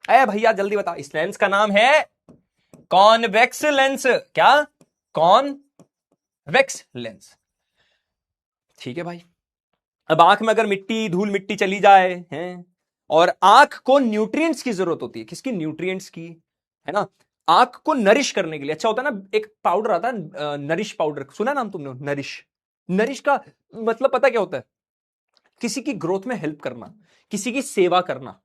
अरे भैया जल्दी बताओ, इस लेंस का नाम है कॉन्वेक्स लेंस। क्या? Convex lens. ठीक है भाई। अब आंख में अगर मिट्टी, धूल मिट्टी चली जाए हैं, और आंख को न्यूट्रिएंट्स की जरूरत होती है, किसकी? न्यूट्रिएंट्स की, है ना। आंख को नरिश करने के लिए अच्छा होता है ना, एक पाउडर आता है नरिश पाउडर, सुना नाम तुमने? नरिश। नरिश का मतलब पता क्या होता है? किसी की ग्रोथ में हेल्प करना, किसी की सेवा करना,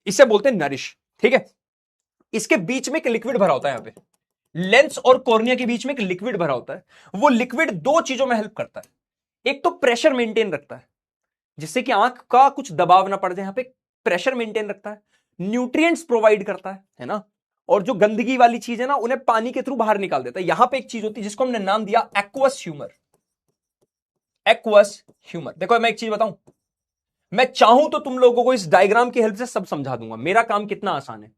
इसे बोलते हैं नरिश। ठीक है। इसके बीच में एक लिक्विड भरा होता है, यहां पे लेंस और कॉर्निया के बीच में एक लिक्विड भरा होता है। वो लिक्विड दो चीजों में हेल्प करता है। एक तो प्रेशर मेंटेन रखता है, जिससे कि आंख का कुछ दबाव ना पड़ जाए, यहां पे प्रेशर मेंटेन रखता है। न्यूट्रिएंट्स प्रोवाइड करता है ना। और जो गंदगी वाली चीज है ना, उन्हें पानी के थ्रू बाहर निकाल देता है। यहां पे एक चीज होती है जिसको हमने नाम दिया एक्वस ह्यूमर। Aqueous humour. देखो मैं एक चीज बताऊं, मैं चाहूं तो तुम लोगों को इस डायग्राम की हेल्प से सब समझा दूंगा। मेरा काम कितना आसान है,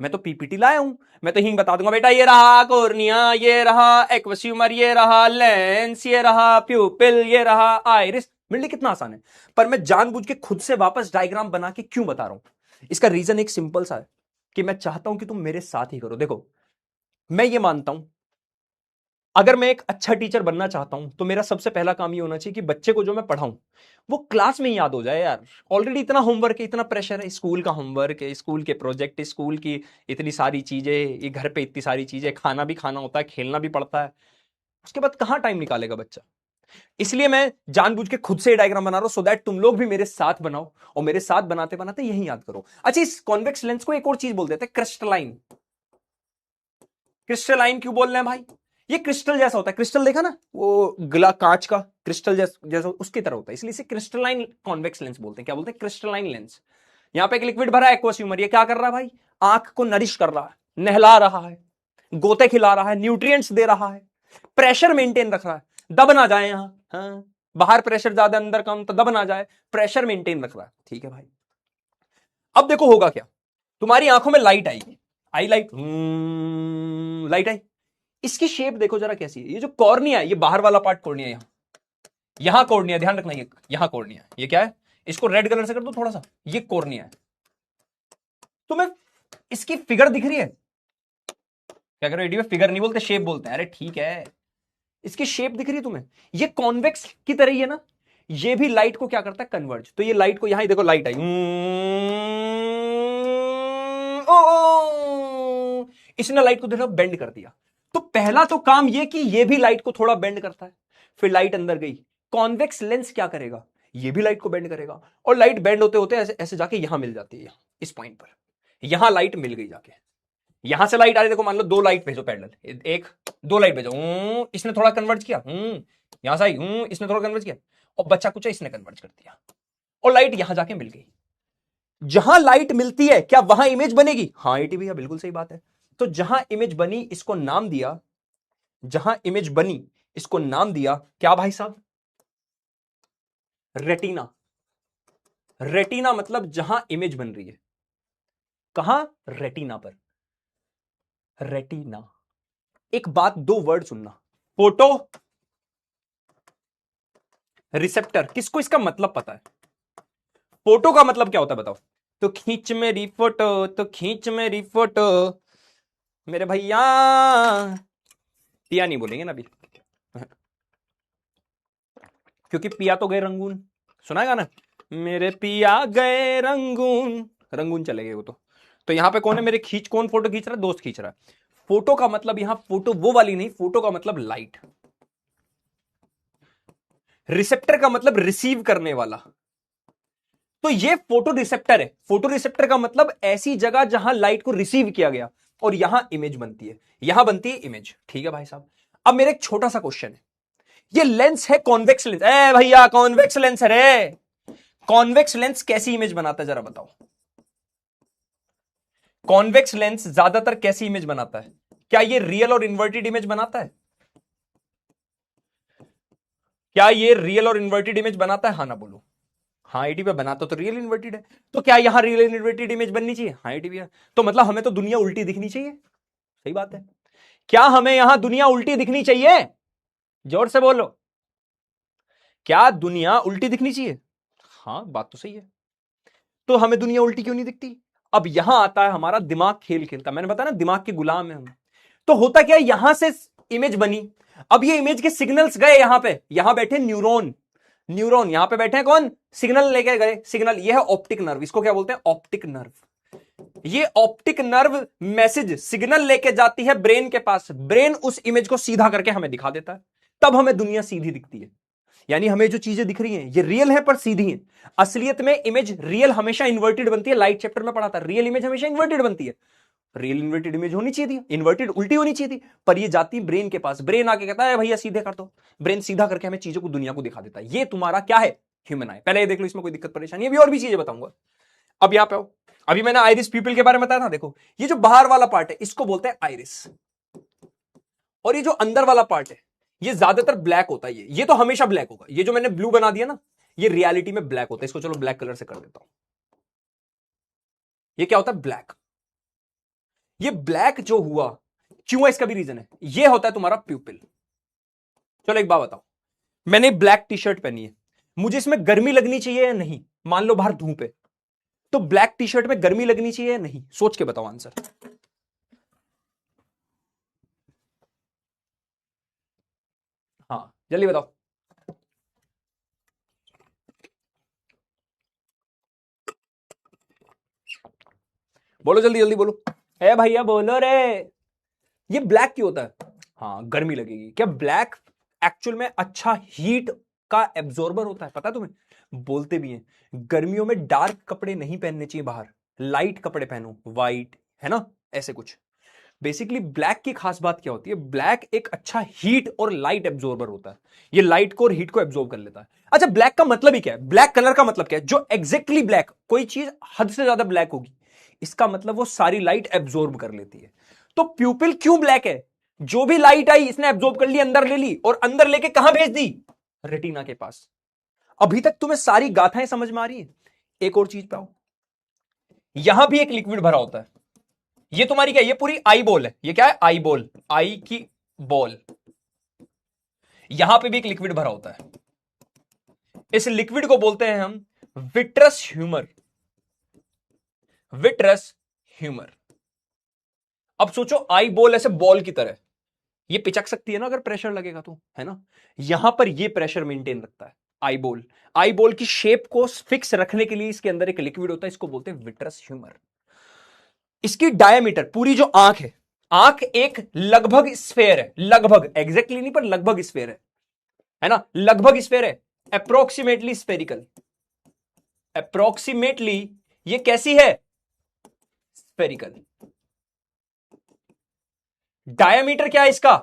मैं तो पीपीटी लाया हूं, मैं तो ही बता दूंगा बेटा, ये रहा कॉर्निया, ये रहा एक्वस ह्यूमर, ये रहा लेंस, ये रहा प्यूपिल, ये रहा आइरिस। मेरे लिए कितना आसान है। पर मैं जानबूझ के खुद से वापस डायग्राम बना के क्यों बता रहा हूं? इसका रीजन एक सिंपल सा है कि मैं चाहता हूं कि तुम मेरे साथ ही करो। देखो मैं ये मानता हूं, अगर मैं एक अच्छा टीचर बनना चाहता हूं तो मेरा सबसे पहला काम ये होना चाहिए कि बच्चे को जो मैं पढ़ाऊं वो क्लास में ही याद हो जाए। यार ऑलरेडी इतना होमवर्क है, इतना प्रेशर है, स्कूल का होमवर्क है, स्कूल के प्रोजेक्ट, स्कूल की इतनी सारी चीजें, ये घर पे इतनी सारी चीजें, खाना भी खाना होता है, खेलना भी पड़ता है, उसके बाद कहां टाइम निकालेगा बच्चा। इसलिए मैं जानबूझ के खुद से डायग्राम बना रहा हूं, सो दैट तुम लोग भी मेरे साथ बनाओ और मेरे साथ बनाते बनाते यही याद करो। अच्छा, इस कॉन्वेक्स लेंस को एक और चीज बोल देते हैं, क्रिस्टलाइन। क्रिस्टलाइन क्यों बोल रहे हैं भाई? ये क्रिस्टल जैसा होता है, क्रिस्टल देखा ना, वो गिला कांच का क्रिस्टल जैसा उसकी तरह होता है, इसलिए इसे क्रिस्टलाइन कॉन्वेक्स लेंस बोलते हैं। क्या बोलते हैं? Crystalline lens. यहां पे एक लिक्विड भरा है एक्वस ह्यूमर, ये क्या कर रहा है भाई? आंख को नरिश कर रहा है, नहला रहा है, गोते खिला रहा है, न्यूट्रिएंट्स दे रहा है, प्रेशर मेंटेन रख रहा है, दब ना जाए यहां। हाँ, बाहर प्रेशर ज्यादा अंदर कम, तो दब ना जाए, प्रेशर मेंटेन रख रहा है। ठीक है भाई। अब देखो होगा क्या, तुम्हारी आंखों में लाइट आएगी, आई लाइट, लाइट आई। इसकी शेप देखो जरा कैसी है। ये जो कॉर्निया है, ये बाहर वाला पार्ट कॉर्निया, यहां कॉर्निया, ध्यान रखना, ये यहां कॉर्निया, ये क्या है? इसको रेड कलर से कर दो थोड़ा सा, ये कॉर्निया है। तुम्हें इसकी फिगर दिख रही है? क्या कर रहे हो? फिगर नहीं बोलते, शेप बोलते हैं। अरे ठीक है, इसकी शेप दिख रही है तुम्हें? ये कॉन्वेक्स की तरह ही है ना। ये भी लाइट को क्या करता है? कन्वर्ज। तो ये लाइट को, यहां ही देखो लाइट आई, इसने लाइट को देखो बेंड कर दिया। तो पहला तो काम ये कि ये भी लाइट को थोड़ा बेंड करता है, फिर लाइट अंदर गई। कॉन्वेक्स लेंस क्या करेगा? ये भी लाइट को बेंड करेगा, और लाइट बेंड होते होते ऐसे ऐसे जाके यहां मिल जाती है, इस पॉइंट पर। यहां लाइट मिल गई जाके, यहां से लाइट आ रही, देखो मान लो दो लाइट भेजो पैरेलल, एक दो लाइट भेजो, इसने थोड़ा कन्वर्ट किया, यहां से आई, इसने थोड़ा कन्वर्ट किया, और बच्चा कुछ इसने कन्वर्ट कर दिया, और लाइट यहां जाके मिल गई। जहां लाइट मिलती है क्या वहां इमेज बनेगी? हाँ एटी भैया बिल्कुल सही बात है। तो जहां इमेज बनी इसको नाम दिया, जहां इमेज बनी इसको नाम दिया क्या भाई साहब? रेटिना। रेटिना मतलब जहां इमेज बन रही है, कहां? रेटिना पर। रेटिना। एक बात, दो वर्ड सुनना, फोटो रिसेप्टर। किसको इसका मतलब पता है? फोटो का मतलब क्या होता है बताओ? तो खींच मेरी फोटो, तो खींच मेरी फोटो, मेरे भैया। पिया नहीं बोलेंगे ना अभी, क्योंकि पिया तो गए रंगून, सुना है गाना, मेरे पिया गए रंगून, रंगून चले गए वो तो यहां पे कौन है मेरे? कौन फोटो खींच रहा है? दोस्त खींच रहा है। फोटो का मतलब यहां फोटो वो वाली नहीं, फोटो का मतलब लाइट। रिसेप्टर का मतलब रिसीव करने वाला। तो ये फोटो रिसेप्टर है। फोटो रिसेप्टर का मतलब ऐसी जगह जहां लाइट को रिसीव किया गया और यहां इमेज बनती है, यहां बनती है इमेज। ठीक है भाई साहब। अब मेरा एक छोटा सा क्वेश्चन है, ये लेंस है कॉन्वेक्स लेंस, ए भैया कॉन्वेक्स लेंस है रे। कॉन्वेक्स लेंस कैसी इमेज बनाता है जरा बताओ? कॉन्वेक्स लेंस ज्यादातर कैसी इमेज बनाता है? क्या ये रियल और इन्वर्टेड इमेज बनाता है? क्या ये रियल और इन्वर्टेड इमेज बनाता है? हाँ ना बोलो। हाँ एटी पे बनाता तो रियल इन्वर्टेड है। तो क्या यहां रियल इन्वर्टेड इमेज बननी चाहिए? हाँ एटी है। तो मतलब हमें तो दुनिया उल्टी दिखनी चाहिए। सही बात है। क्या हमें यहां दुनिया उल्टी दिखनी चाहिए? जोर से बोलो, क्या दुनिया उल्टी दिखनी चाहिए? हाँ, बात तो सही है। तो हमें दुनिया उल्टी क्यों नहीं दिखती? अब यहां आता है हमारा दिमाग खेल खेलता। मैंने बताया ना, दिमाग के गुलाम है हम। तो होता क्या है, यहां से इमेज बनी, अब ये इमेज के सिग्नल्स गए यहां पे, यहां बैठे न्यूरॉन, न्यूरॉन यहां पे बैठे हैं, कौन? सिग्नल लेके गए, सिग्नल, ये है ऑप्टिक नर्व, इसको क्या बोलते हैं? Optic nerve. ये ऑप्टिक नर्व मैसेज, सिग्नल लेके जाती है ब्रेन के पास, ब्रेन उस इमेज को सीधा करके हमें दिखा देता है, तब हमें दुनिया सीधी दिखती है। यानी हमें जो चीजें दिख रही हैं ये रियल है पर सीधी हैं। असलियत में इमेज रियल हमेशा इन्वर्टेड बनती है, लाइट चैप्टर में पढ़ा था, रियल इमेज हमेशा इन्वर्टेड बनती है। रियल इन्वर्टेड इमेज होनी चाहिए थी, इन्वर्टेड उल्टी होनी चाहिए थी, पर ये जाती ब्रेन के पास, ब्रेन आके कहता है भैया सीधे कर दो, ब्रेन सीधा करके हमें चीजों को, दुनिया को दिखा देता है। ये तुम्हारा क्या है? ह्यूमन आई। पहले ये देख लो, इसमें कोई दिक्कत परेशानी, अभी और भी चीजें बताऊंगा। अब यहां पे आओ, अभी मैंने आइरिस पीपल के बारे में बताया था, देखो ये जो बाहर वाला पार्ट है इसको बोलते हैं आइरिस, और ये जो अंदर वाला पार्ट है ये ज्यादातर ब्लैक होता है, ये तो हमेशा ब्लैक होगा, ये जो मैंने ब्लू बना दिया ना ये रियलिटी में ब्लैक होता है, इसको चलो ब्लैक कलर से कर देता हूं। ये क्या होता है? ब्लैक। ये ब्लैक जो हुआ क्यों है, इसका भी रीजन है, ये होता है तुम्हारा प्यूपिल। चलो एक बात बताओ, मैंने ब्लैक टी शर्ट पहनी है, मुझे इसमें गर्मी लगनी चाहिए या नहीं? मान लो बाहर धूप है, तो ब्लैक टी शर्ट में गर्मी लगनी चाहिए या नहीं? सोच के बताओ आंसर। हाँ जल्दी बताओ, बोलो जल्दी जल्दी बोलो, ए भैया बोलो रे। ये ब्लैक क्यों होता है? हाँ गर्मी लगेगी। क्या ब्लैक एक्चुअल में अच्छा हीट का एब्जॉर्बर होता है, पता है तुम्हें? बोलते भी हैं गर्मियों में डार्क कपड़े नहीं पहनने चाहिए बाहर, लाइट कपड़े पहनो, वाइट, है ना, ऐसे कुछ। बेसिकली ब्लैक की खास बात क्या होती है? ब्लैक एक अच्छा हीट और लाइट एब्जॉर्बर होता है, ये लाइट को और हीट को एब्जॉर्ब कर लेता है। अच्छा ब्लैक का मतलब ही क्या है? ब्लैक कलर का मतलब क्या है? जो एग्जैक्टली ब्लैक, कोई चीज हद से ज्यादा ब्लैक होगी इसका मतलब वो सारी लाइट एब्जॉर्ब कर लेती है। तो प्यूपिल क्यों ब्लैक है? जो भी लाइट आई इसने एब्जॉर्ब कर ली, अंदर ले ली, और अंदर लेके कहां भेज दी? रेटिना के पास। अभी तक तुम्हें सारी गाथाएं समझ में आ रही है? एक और चीज पे आओ, यहां भी एक लिक्विड भरा होता है, ये तुम्हारी क्या है? ये पूरी आई बॉल है, ये क्या है? आई बॉल, आई की बॉल। यहां पे भी एक लिक्विड भरा होता है, इस लिक्विड को बोलते हैं हम विट्रस ह्यूमर, विट्रस ह्यूमर। अब सोचो आई बॉल ऐसे बॉल की तरह, ये पिचक सकती है ना अगर प्रेशर लगेगा तो, है ना? यहां पर ये प्रेशर मेंटेन रखता है आई बॉल। आई बॉल की शेप को फिक्स रखने के लिए इसके अंदर एक लिक्विड होता है, इसको बोलते हैं विट्रस ह्यूमर। इसकी डायमीटर, पूरी जो आंख है, आंख एक लगभग स्फेयर है, लगभग, एग्जैक्टली नहीं पर लगभग स्फेयर है ना, लगभग स्फेयर है, अप्रोक्सीमेटली स्फेरिकल, अप्रोक्सीमेटली ये कैसी है? स्फेरिकल। डायमीटर क्या है इसका?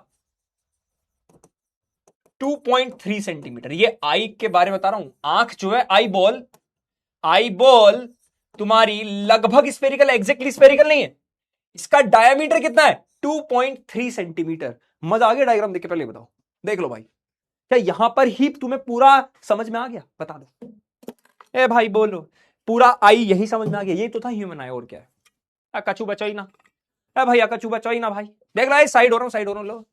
2.3 सेंटीमीटर। ये आई के बारे में बता रहा हूं, आंख जो है आई बॉल, आई बॉल तुम्हारी लगभग स्फेरिकल, एग्जैक्टली स्फेरिकल नहीं है, इसका डायमीटर कितना है? 2.3 सेंटीमीटर। मजा आ गया डायग्राम देख के? पहले बताओ, देख लो भाई, क्या यहां पर ही तुम्हें पूरा समझ में आ गया? बता दो ए भाई, बोलो पूरा आई यही समझ में आ गया? ये तो था ह्यूमन आई, और क्या है? कचू बचो ही ना, ए भैया कचू बचो ही ना भाई। देख रहा है, साइड हो रहा हूं, साइड हो रहा हूं, लो।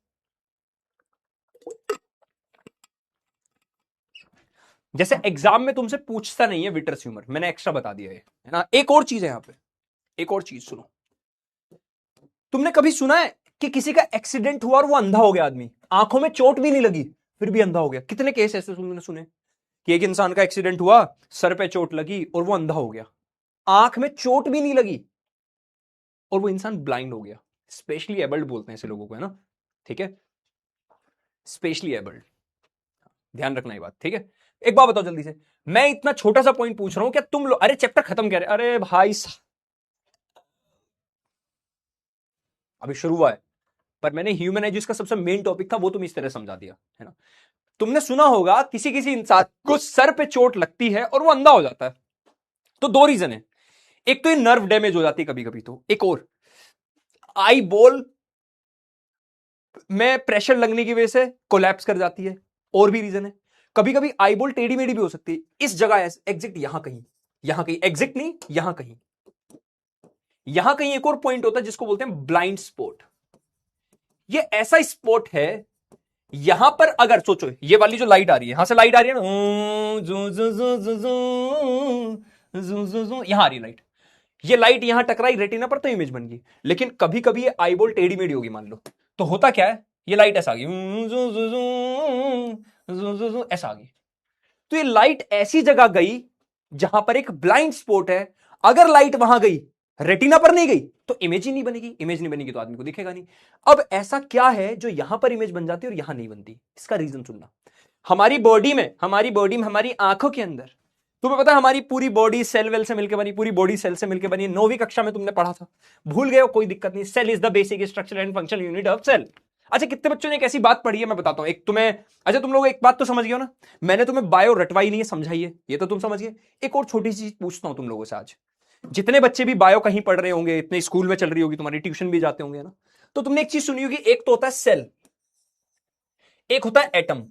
जैसे एग्जाम में तुमसे पूछता नहीं है विट्रस ह्यूमर, मैंने एक्स्ट्रा बता दिया है ना। एक और चीज है यहां पे, एक और चीज सुनो, तुमने कभी सुना है कि किसी का एक्सीडेंट हुआ और वो अंधा हो गया आदमी, आंखों में चोट भी नहीं लगी फिर भी अंधा हो गया? कितने केस ऐसे तुमने सुने कि एक इंसान का एक्सीडेंट हुआ, सर पे चोट लगी और वो अंधा हो गया, आंख में चोट भी नहीं लगी और वो इंसान ब्लाइंड हो गया? स्पेशली एबल्ड बोलते हैं ऐसे लोगों को, है ना, ठीक है, स्पेशली एबल्ड, ध्यान रखना ये बात, ठीक है। एक बात बताओ जल्दी से, मैं इतना छोटा सा पॉइंट पूछ रहा हूं, क्या तुम लोग, अरे चैप्टर खत्म कर रहे, अरे भाई अभी शुरू हुआ है, पर मैंने ह्यूमन एज जिसका सबसे मेन टॉपिक था वो तुम इस तरह समझा दिया, है ना। तुमने सुना होगा किसी किसी इंसान को सर पे चोट लगती है और वो अंधा हो जाता है, तो दो रीजन है, एक तो ये नर्व डैमेज हो जाती है कभी कभी, तो एक और आई बॉल में प्रेशर लगने की वजह से कोलैप्स कर जाती है, और भी रीजन है, कभी कभी आई बॉल टेढ़ी मेढ़ी भी हो सकती है, इस जगह एग्जैक्ट यहां कहीं, यहां कहीं, एग्जैक्ट नहीं, यहां कहीं, यहां कहीं एक और पॉइंट होता है जिसको बोलते हैं ब्लाइंड स्पॉट। ये ऐसा स्पॉट है यहां पर अगर सोचो ये वाली जो लाइट आ रही है, यहां से लाइट आ रही है ना, जू जू जू जू जू जू जू, यहां आ रही लाइट, ये लाइट यहां टकराई रेटिना पर तो इमेज बन गई। लेकिन कभी कभी ये आईबॉल टेढ़ी मेढ़ी होगी मान लो, तो होता क्या है, ये लाइट ऐसा आ गई, ऐसा आ गई। तो ये लाइट ऐसी जगह गई जहां पर एक ब्लाइंड स्पॉट है, अगर लाइट वहां गई रेटिना पर नहीं गई तो इमेज ही नहीं बनेगी, इमेज नहीं बनेगी तो आदमी को दिखेगा नहीं। अब ऐसा क्या है जो यहां पर इमेज बन जाती है और यहां नहीं बनती, इसका रीजन सुनना। हमारी बॉडी में हमारी आंखों के अंदर, तुम्हें पता है हमारी पूरी बॉडी सेल वेल से मिलकर बनी, पूरी बॉडी सेल से मिलकर बनी। 9वीं कक्षा में तुमने पढ़ा था, भूल गए हो कोई दिक्कत नहीं। Cell is the basic structure and functional unit of cell. अच्छा कितने बच्चों ने एक ऐसी बात पढ़ी है मैं बताता हूं एक तुम्हें। अच्छा तुम लोग एक बात तो समझ गए हो ना, मैंने तुम्हें बायो रटवाई नहीं है, समझाई है, ये तो तुम समझ गए। एक और छोटी सी चीज पूछता हूं तुम लोगों से आज, जितने बच्चे भी बायो कहीं पढ़ रहे होंगे, इतने स्कूल में चल रही होगी तुम्हारी, ट्यूशन भी जाते होंगे ना, तो तुमने एक चीज सुनी होगी, एक तो होता है सेल, एक होता है एटम।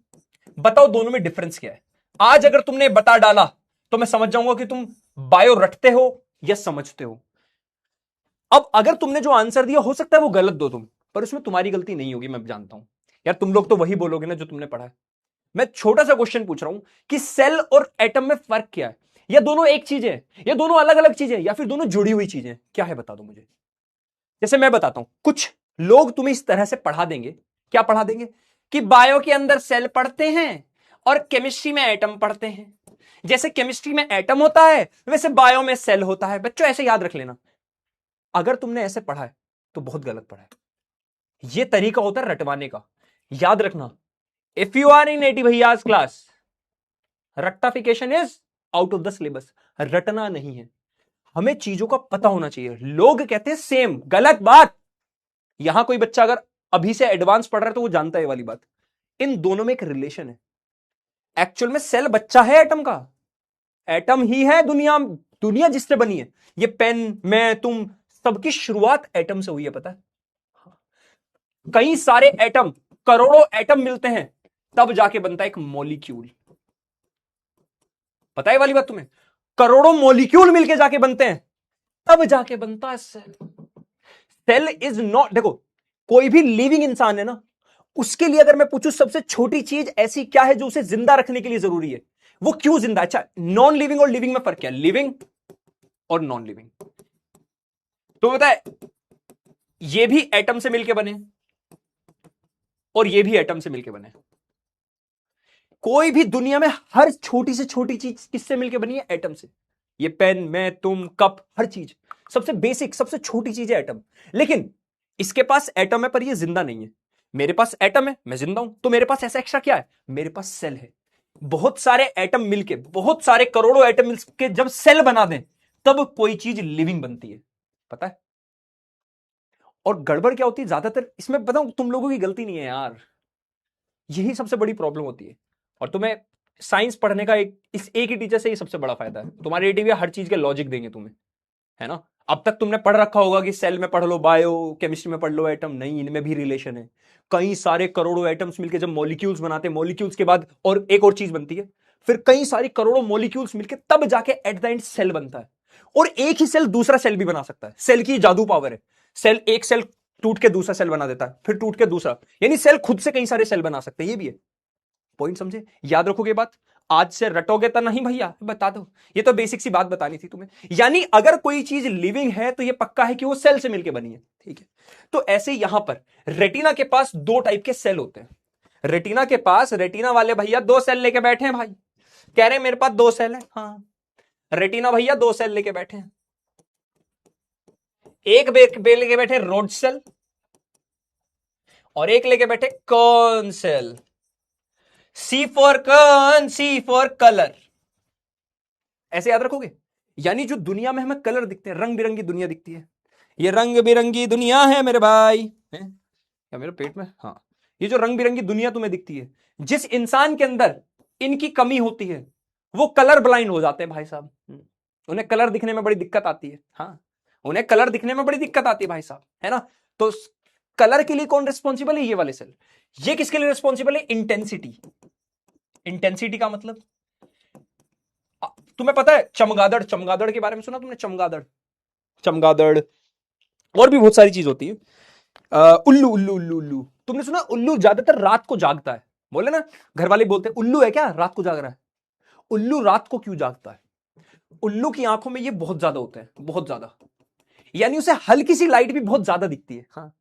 बताओ दोनों में डिफरेंस क्या है। आज अगर तुमने बता डाला तो मैं समझ जाऊंगा कि तुम बायो रटते हो या समझते हो। अब अगर तुमने जो आंसर दिया हो सकता है वो गलत दो तुम, पर उसमें तुम्हारी गलती नहीं होगी, मैं जानता हूं यार, तुम लोग तो वही बोलोगे ना जो तुमने पढ़ा है। मैं छोटा सा क्वेश्चन पूछ रहा हूं कि सेल और एटम में फर्क क्या है, या दोनों एक चीज है, या दोनों अलग अलग चीजें, या फिर दोनों जुड़ी हुई चीजें, क्या है बता दो मुझे। जैसे मैं बताता हूं, कुछ लोग तुम्हें इस तरह से पढ़ा देंगे, क्या पढ़ा देंगे, कि बायो के अंदर सेल पढ़ते हैं और केमिस्ट्री में एटम पढ़ते हैं। जैसे केमिस्ट्री में एटम होता है वैसे बायो में सेल होता है। बच्चों ऐसे याद रख लेना, अगर तुमने ऐसे पढ़ा है तो बहुत गलत पढ़ा है। यह तरीका होता है रटवाने का, याद रखना। इफ यू आर इन 80 भैयास क्लास, रट्टाफिकेशन is out of the syllabus. रटना नहीं है, हमें चीजों का पता होना चाहिए। लोग कहते हैं सेम, गलत बात। यहां कोई बच्चा अगर अभी से एडवांस पढ़ रहा है तो वो जानता है वाली बात। इन दोनों में एक रिलेशन है। एक्चुअल में सेल बच्चा है एटम का, एटम ही है दुनिया, दुनिया जिससे बनी है। ये पेन, मैं, तुम, सबकी शुरुआत एटम से हुई है, पता है। कई सारे एटम, करोड़ों एटम मिलते हैं तब जाके बनता है एक मॉलिक्यूल। पता है वाली बात तुम्हें, करोड़ों मॉलिक्यूल मिलके जाके बनते हैं तब जाके बनता है सेल। सेल इज नॉट, देखो कोई भी लिविंग इंसान है ना, उसके लिए अगर मैं पूछूं सबसे छोटी चीज ऐसी क्या है जो उसे जिंदा रखने के लिए जरूरी है, वो क्यों जिंदा। अच्छा नॉन लिविंग और लिविंग में फर्क क्या है, लिविंग और नॉन लिविंग। तो पता है ये भी एटम से मिलके बने और ये भी एटम से मिलके बने। कोई भी दुनिया में हर छोटी से छोटी चीज किससे मिलके बनी है, एटम से। ये पेन, मैं, तुम, कप, हर चीज सबसे बेसिक सबसे छोटी चीज है एटम। लेकिन इसके पास एटम है पर ये जिंदा नहीं है। मेरे पास एटम है, मैं जिंदा हूं, तो मेरे पास ऐसा एक्स्ट्रा क्या है, मेरे पास सेल है। बहुत सारे एटम मिलके, बहुत सारे करोड़ों एटम मिलके जब सेल बना दें तब कोई चीज लिविंग बनती है, पता है। और गड़बड़ क्या होती है ज्यादातर इसमें, बताऊं तुम लोगों की गलती नहीं है यार, यही सबसे बड़ी प्रॉब्लम होती है। और तुम्हें साइंस पढ़ने का इस एक ही टीचर से ही सबसे बड़ा फायदा है, तुम्हारे एटीवी हर चीज के लॉजिक देंगे तुम्हें, है ना। अब तक तुमने पढ़ रखा होगा कि सेल में पढ़ लो, बायो केमिस्ट्री में पढ़ लो एटम, नहीं, इनमें भी रिलेशन है। कई सारे करोड़ों एटम्स मिलकर जब मॉलिक्यूल्स बनाते हैं, मॉलिक्यूल्स के बाद और एक और चीज बनती है, फिर कई सारी करोड़ों मॉलिक्यूल्स मिलकर तब जाके एट द एंड सेल बनता है। और एक ही सेल दूसरा सेल भी बना सकता है, सेल की जादू पावर है। सेल, एक सेल टूट के दूसरा सेल बना देता है, फिर टूट के दूसरा, यानी सेल खुद से कई सारे सेल बना सकते हैं, ये भी है। पॉइंट समझे, याद रखोगे बात, आज से रटोगे तो नहीं भैया, बता दो, ये तो बेसिक सी बात बतानी थी तुम्हें। यानी अगर कोई चीज लिविंग है तो ये पक्का है कि वो सेल से मिलकर बनी है, ठीक है। तो ऐसे यहां पर रेटिना के पास दो टाइप के सेल होते हैं। रेटिना के पास, रेटिना वाले भैया दो सेल लेके बैठे हैं भाई, कह रहे हैं मेरे पास दो सेल है, हाँ रेटिना भैया दो सेल लेके बैठे हैं। एक बेल लेके बैठे रोड सेल और एक लेके बैठे cone cell. C for cone, C for colour, ऐसे याद रखोगे। यानी जो दुनिया में हमें कलर दिखते हैं, रंग बिरंगी दुनिया दिखती है, ये रंग बिरंगी दुनिया है मेरे भाई, है क्या मेरे पेट में, हाँ। ये जो रंग बिरंगी दुनिया तुम्हें दिखती है, जिस इंसान के अंदर इनकी कमी होती है वो कलर ब्लाइंड हो जाते हैं भाई साहब। उन्हें कलर दिखने में बड़ी दिक्कत आती है, हाँ उन्हें कलर दिखने में बड़ी दिक्कत आती है भाई साहब, है ना। तो कलर के लिए कौन रिस्पॉन्सिबल है, ये वाले सेल। ये किसके लिए रिस्पॉन्सिबल है, इंटेंसिटी। इंटेंसिटी का मतलब तुम्हें पता है, चमगादड़, चमगादड़ के बारे में सुना तुमने, चमगादड़, चमगादड़ और भी बहुत सारी चीज होती है, उल्लू उल्लू उल्लू उल्लू। तुमने सुना उल्लू ज्यादातर रात को जागता है, बोले ना घर वाले बोलते हैं उल्लू है क्या रात को जाग रहा है। उल्लू रात को क्यों जागता है? उल्लू की आंखों में ये बहुत ज्यादा होता है, बहुत ज्यादा, यानी उसे हल्की सी लाइट भी बहुत ज्यादा दिखती है। हाँ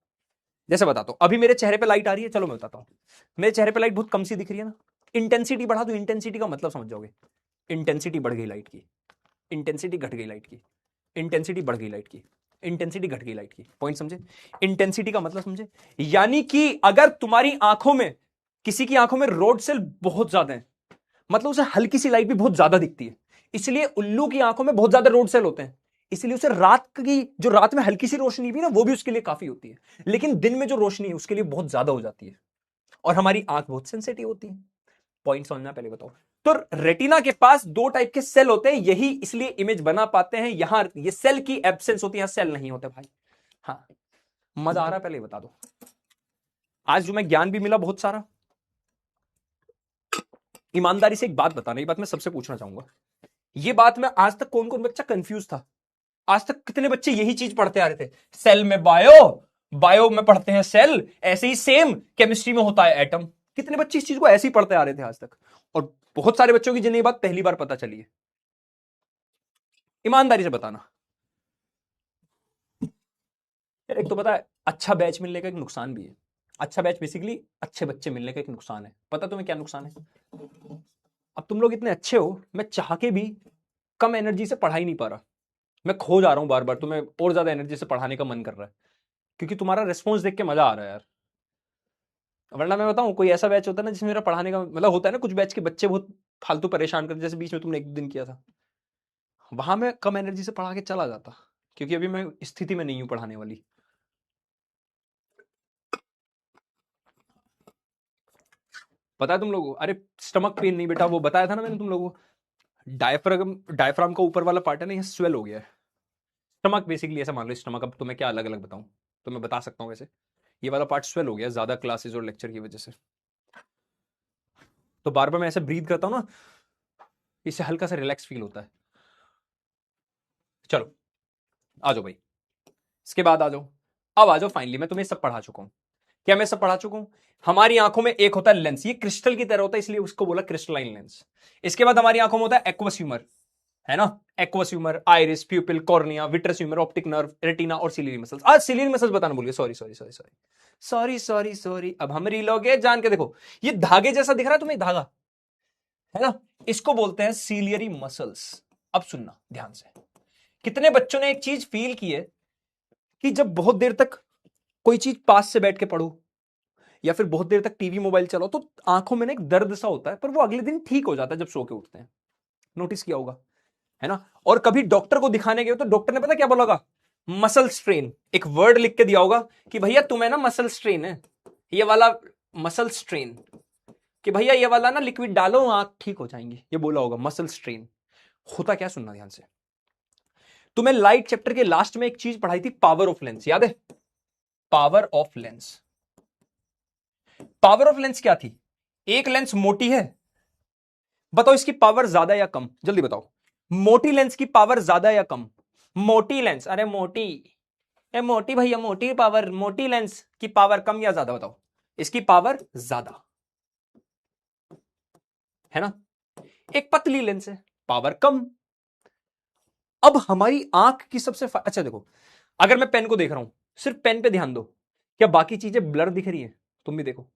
जैसे बताता हूं, अभी मेरे चेहरे पे लाइट आ रही है, चलो मैं बताता हूं, मेरे चेहरे पे लाइट बहुत कम सी दिख रही है ना, इंटेंसिटी बढ़ा दो, इंटेंसिटी का मतलब समझ जाओगे, इंटेंसिटी बढ़ गई लाइट की, इंटेंसिटी घट गई लाइट की, इंटेंसिटी बढ़ गई लाइट की, इंटेंसिटी घट गई लाइट की, पॉइंट समझे? इंटेंसिटी का मतलब समझे? यानी कि अगर तुम्हारी आंखों में, किसी की आंखों में रोड सेल बहुत ज्यादा है, मतलब उसे हल्की सी लाइट भी बहुत ज्यादा दिखती है, इसलिए उल्लू की आंखों में बहुत ज्यादा रोड सेल होते हैं, इसलिए उसे रात की जो रात में हल्की सी रोशनी भी ना वो भी उसके लिए काफी होती है, लेकिन दिन में जो रोशनी है उसके लिए बहुत ज्यादा हो जाती है, और हमारी आंख बहुत सेंसिटिव होती है। पॉइंट समझना पहले बताओ। तो रेटिना के पास दो टाइप के सेल होते हैं, यही इसलिए इमेज बना पाते हैं, यहां ये सेल की एब्सेंस होती है, सेल नहीं होते भाई। हाँ मजा आ रहा है, पहले बता दो। आज जो मैं ज्ञान भी मिला बहुत सारा। ईमानदारी से एक बात बताना, ये बात मैं सबसे पूछना चाहूंगा, ये बात में आज तक कौन कौन बच्चा कंफ्यूज था? आज तक कितने बच्चे यही चीज पढ़ते आ रहे थे, सेल में बायो, बायो में पढ़ते हैं सेल, ऐसे ही सेम केमिस्ट्री में होता है एटम। कितने बच्चे इस चीज को ऐसे ही पढ़ते आ रहे थे आज तक, और बहुत सारे बच्चों की जिन्हें ये बात पहली बार पता चली है। ईमानदारी से बताना। यार एक तो पता है, अच्छा बैच मिलने का एक नुकसान भी है। अच्छा बैच बेसिकली अच्छे बच्चे मिलने का एक नुकसान है। पता तुम्हें क्या नुकसान है? अब तुम लोग इतने अच्छे हो, मैं चाह के भी कम एनर्जी से पढ़ा ही नहीं पा रहा, मैं खो जा रहा हूं बार बार, तुम्हें और ज्यादा एनर्जी से पढ़ाने का मन कर रहा है, क्योंकि तुम्हारा रिस्पॉन्स देख के मजा आ रहा है यार। वरना मैं बताऊं, कोई ऐसा बैच होता है ना जिसमें मेरा पढ़ाने का मतलब होता है ना, कुछ बैच के बच्चे बहुत फालतू परेशान करते, जैसे बीच में तुमने एक दिन किया था, वहां मैं कम एनर्जी से पढ़ा के चला जाता, क्योंकि अभी मैं स्थिति में नहीं हूं पढ़ाने वाली। पता है तुम लोगों को, अरे स्टमक पेन नहीं बेटा, वो बताया था ना मैंने तुम लोगों को, डायफ्राम, डायफ्राम का ऊपर वाला पार्ट है ना, ये स्वेल हो गया है। स्टमक बेसिकली ऐसा मान लो, स्टमक, अब तुम्हें क्या अलग अलग बताऊं, तो मैं बता सकता हूं वैसे, ये वाला पार्ट स्वेल हो गया ज्यादा क्लासेस और लेक्चर की वजह से, तो बार बार मैं ऐसे ब्रीथ करता हूं ना, इससे हल्का सा रिलैक्स फील होता है। चलो आ जाओ भाई, इसके बाद आ जाओ, अब आ जाओ फाइनली, मैं तुम्हें सब पढ़ा चुका हूं। क्या मैं सब पढ़ा चुका हूं? हमारी आंखों में एक होता है लेंस, ये क्रिस्टल की तरह होता है, इसलिए उसको बोला क्रिस्टलाइन लेंस। इसके बाद हमारी आंखों में होता है एक्वस ह्यूमर, है ना, aqueous humour, iris, प्यूपिल, cornea, vitreous humour, optic nerve, retina और सिलियरी मसल्स। आज सिलियरी मसल्स बताना भूल गए, sorry sorry sorry sorry sorry sorry sorry. अब हम रीलोगे जान के देखो, ये धागे जैसा दिख रहा है तुम्हें, धागा है ना, इसको बोलते हैं सिलियरी मसल्स। अब सुनना ध्यान से, कितने बच्चों ने एक चीज फील की है कि जब बहुत देर तक कोई चीज पास से बैठ के पढ़ो, या फिर बहुत देर तक टीवी मोबाइल चलाओ, तो आंखों में ना एक दर्द सा होता है, पर वो अगले दिन ठीक हो जाता है जब सो के उठते हैं। नोटिस किया होगा, है ना? और कभी डॉक्टर को दिखाने गए तो डॉक्टर ने पता क्या बोला होगा? मसल स्ट्रेन, एक वर्ड लिख के दिया होगा कि भैया तुम्हें ना मसल स्ट्रेन है, ये वाला मसल स्ट्रेन, कि भैया ये वाला ना लिक्विड डालो आंख ठीक हो जाएंगे, ये बोला होगा मसल स्ट्रेन। होता क्या, सुनना ध्यान से, तुम्हें लाइट चैप्टर के लास्ट में एक चीज पढ़ाई थी, पावर ऑफ लेंस, याद है? Power of lens, power of lens क्या थी? एक लेंस मोटी है, बताओ इसकी पावर ज्यादा या कम, जल्दी बताओ, मोटी लेंस की पावर ज्यादा या कम? मोटी लेंस, अरे मोटी, ए मोटी भैया, मोटी पावर, मोटी लेंस की पावर कम या ज्यादा, बताओ? इसकी पावर ज्यादा, है ना? एक पतली लेंस है, पावर कम। अब हमारी आंख की सबसे अच्छा देखो, अगर मैं पेन को देख रहा हूं, सिर्फ पेन पे ध्यान दो, क्या बाकी चीजें ब्लर दिख रही है? तुम भी देखो,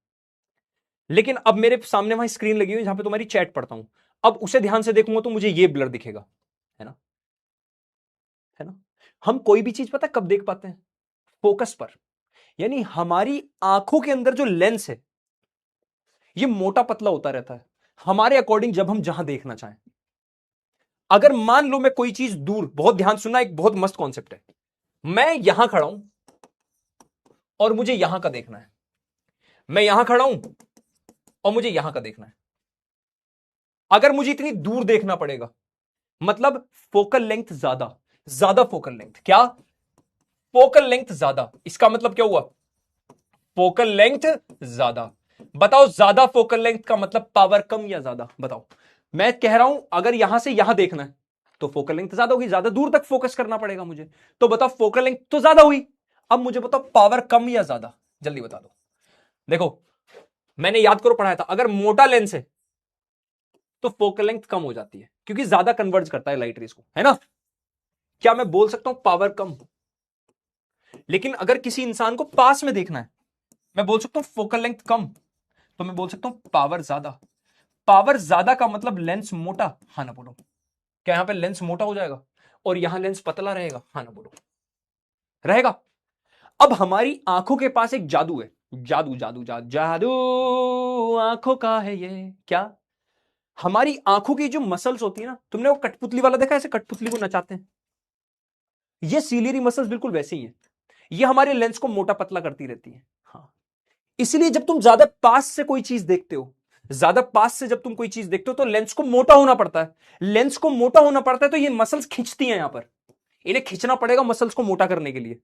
लेकिन अब मेरे सामने वहां स्क्रीन लगी हुई है जहां पे तुम्हारी चैट पढ़ता हूं, अब उसे ध्यान से देखूंगा तो मुझे ये ब्लर दिखेगा, है ना, है ना? हम कोई भी चीज पता कब देख पाते हैं? फोकस पर, यानी हमारी आंखों के अंदर जो लेंस है ये मोटा पतला होता रहता है हमारे अकॉर्डिंग, जब हम जहां देखना चाहें। अगर मान लो मैं कोई चीज दूर, बहुत ध्यान सुनना, एक बहुत मस्त कॉन्सेप्ट है, मैं यहां खड़ा हूं और मुझे यहां का देखना है, मैं यहां खड़ा हूं और मुझे यहां का देखना है, अगर मुझे इतनी दूर देखना पड़ेगा, मतलब फोकल लेंथ ज्यादा, ज्यादा फोकल लेंथ, क्या? फोकल लेंथ ज्यादा, इसका मतलब क्या हुआ? फोकल लेंथ ज्यादा। बताओ ज्यादा फोकल लेंथ का मतलब पावर कम या ज्यादा, बताओ? मैं कह रहा हूं अगर यहां से यहां देखना है तो फोकल लेंथ ज्यादा होगी, ज्यादा दूर तक फोकस करना पड़ेगा मुझे, तो बताओ फोकल लेंथ तो ज्यादा हुई, अब मुझे बताओ पावर कम या ज्यादा, जल्दी बता दो। देखो मैंने याद करो पढ़ाया था, अगर मोटा लेंस है तो फोकल लेंथ कम हो जाती है क्योंकि ज्यादा कन्वर्ज करता है लाइट रेज को, है ना। क्या मैं बोल सकता हूं पावर कम? लेकिन अगर किसी इंसान को पास में देखना है, मैं बोल सकता हूं फोकल लेंथ कम, तो मैं बोल सकता हूं पावर ज्यादा। पावर ज्यादा का मतलब लेंस मोटा, हाँ ना बोलो। क्या यहां पे लेंस मोटा हो जाएगा और यहां लेंस पतला रहेगा, हाँ ना बोलो। रहेगा। अब हमारी आंखों के पास एक जादू है, जादू जादू जादू जादू आंखों का है ये। क्या? हमारी आंखों की जो मसल्स होती है ना, तुमने वो कठपुतली वाला देखा, ऐसे कठपुतली को नचाते हैं, ये सीलियरी मसल्स बिल्कुल वैसे ही है। ये हमारे लेंस को मोटा पतला करती रहती है। हाँ, इसलिए जब तुम ज्यादा पास से कोई चीज देखते हो, ज्यादा पास से जब तुम कोई चीज देखते हो तो लेंस को मोटा होना पड़ता है। लेंस को मोटा होना पड़ता है तो ये मसल्स खींचती हैं, यहां पर इन्हें खींचना पड़ेगा मसल्स को मोटा करने के लिए।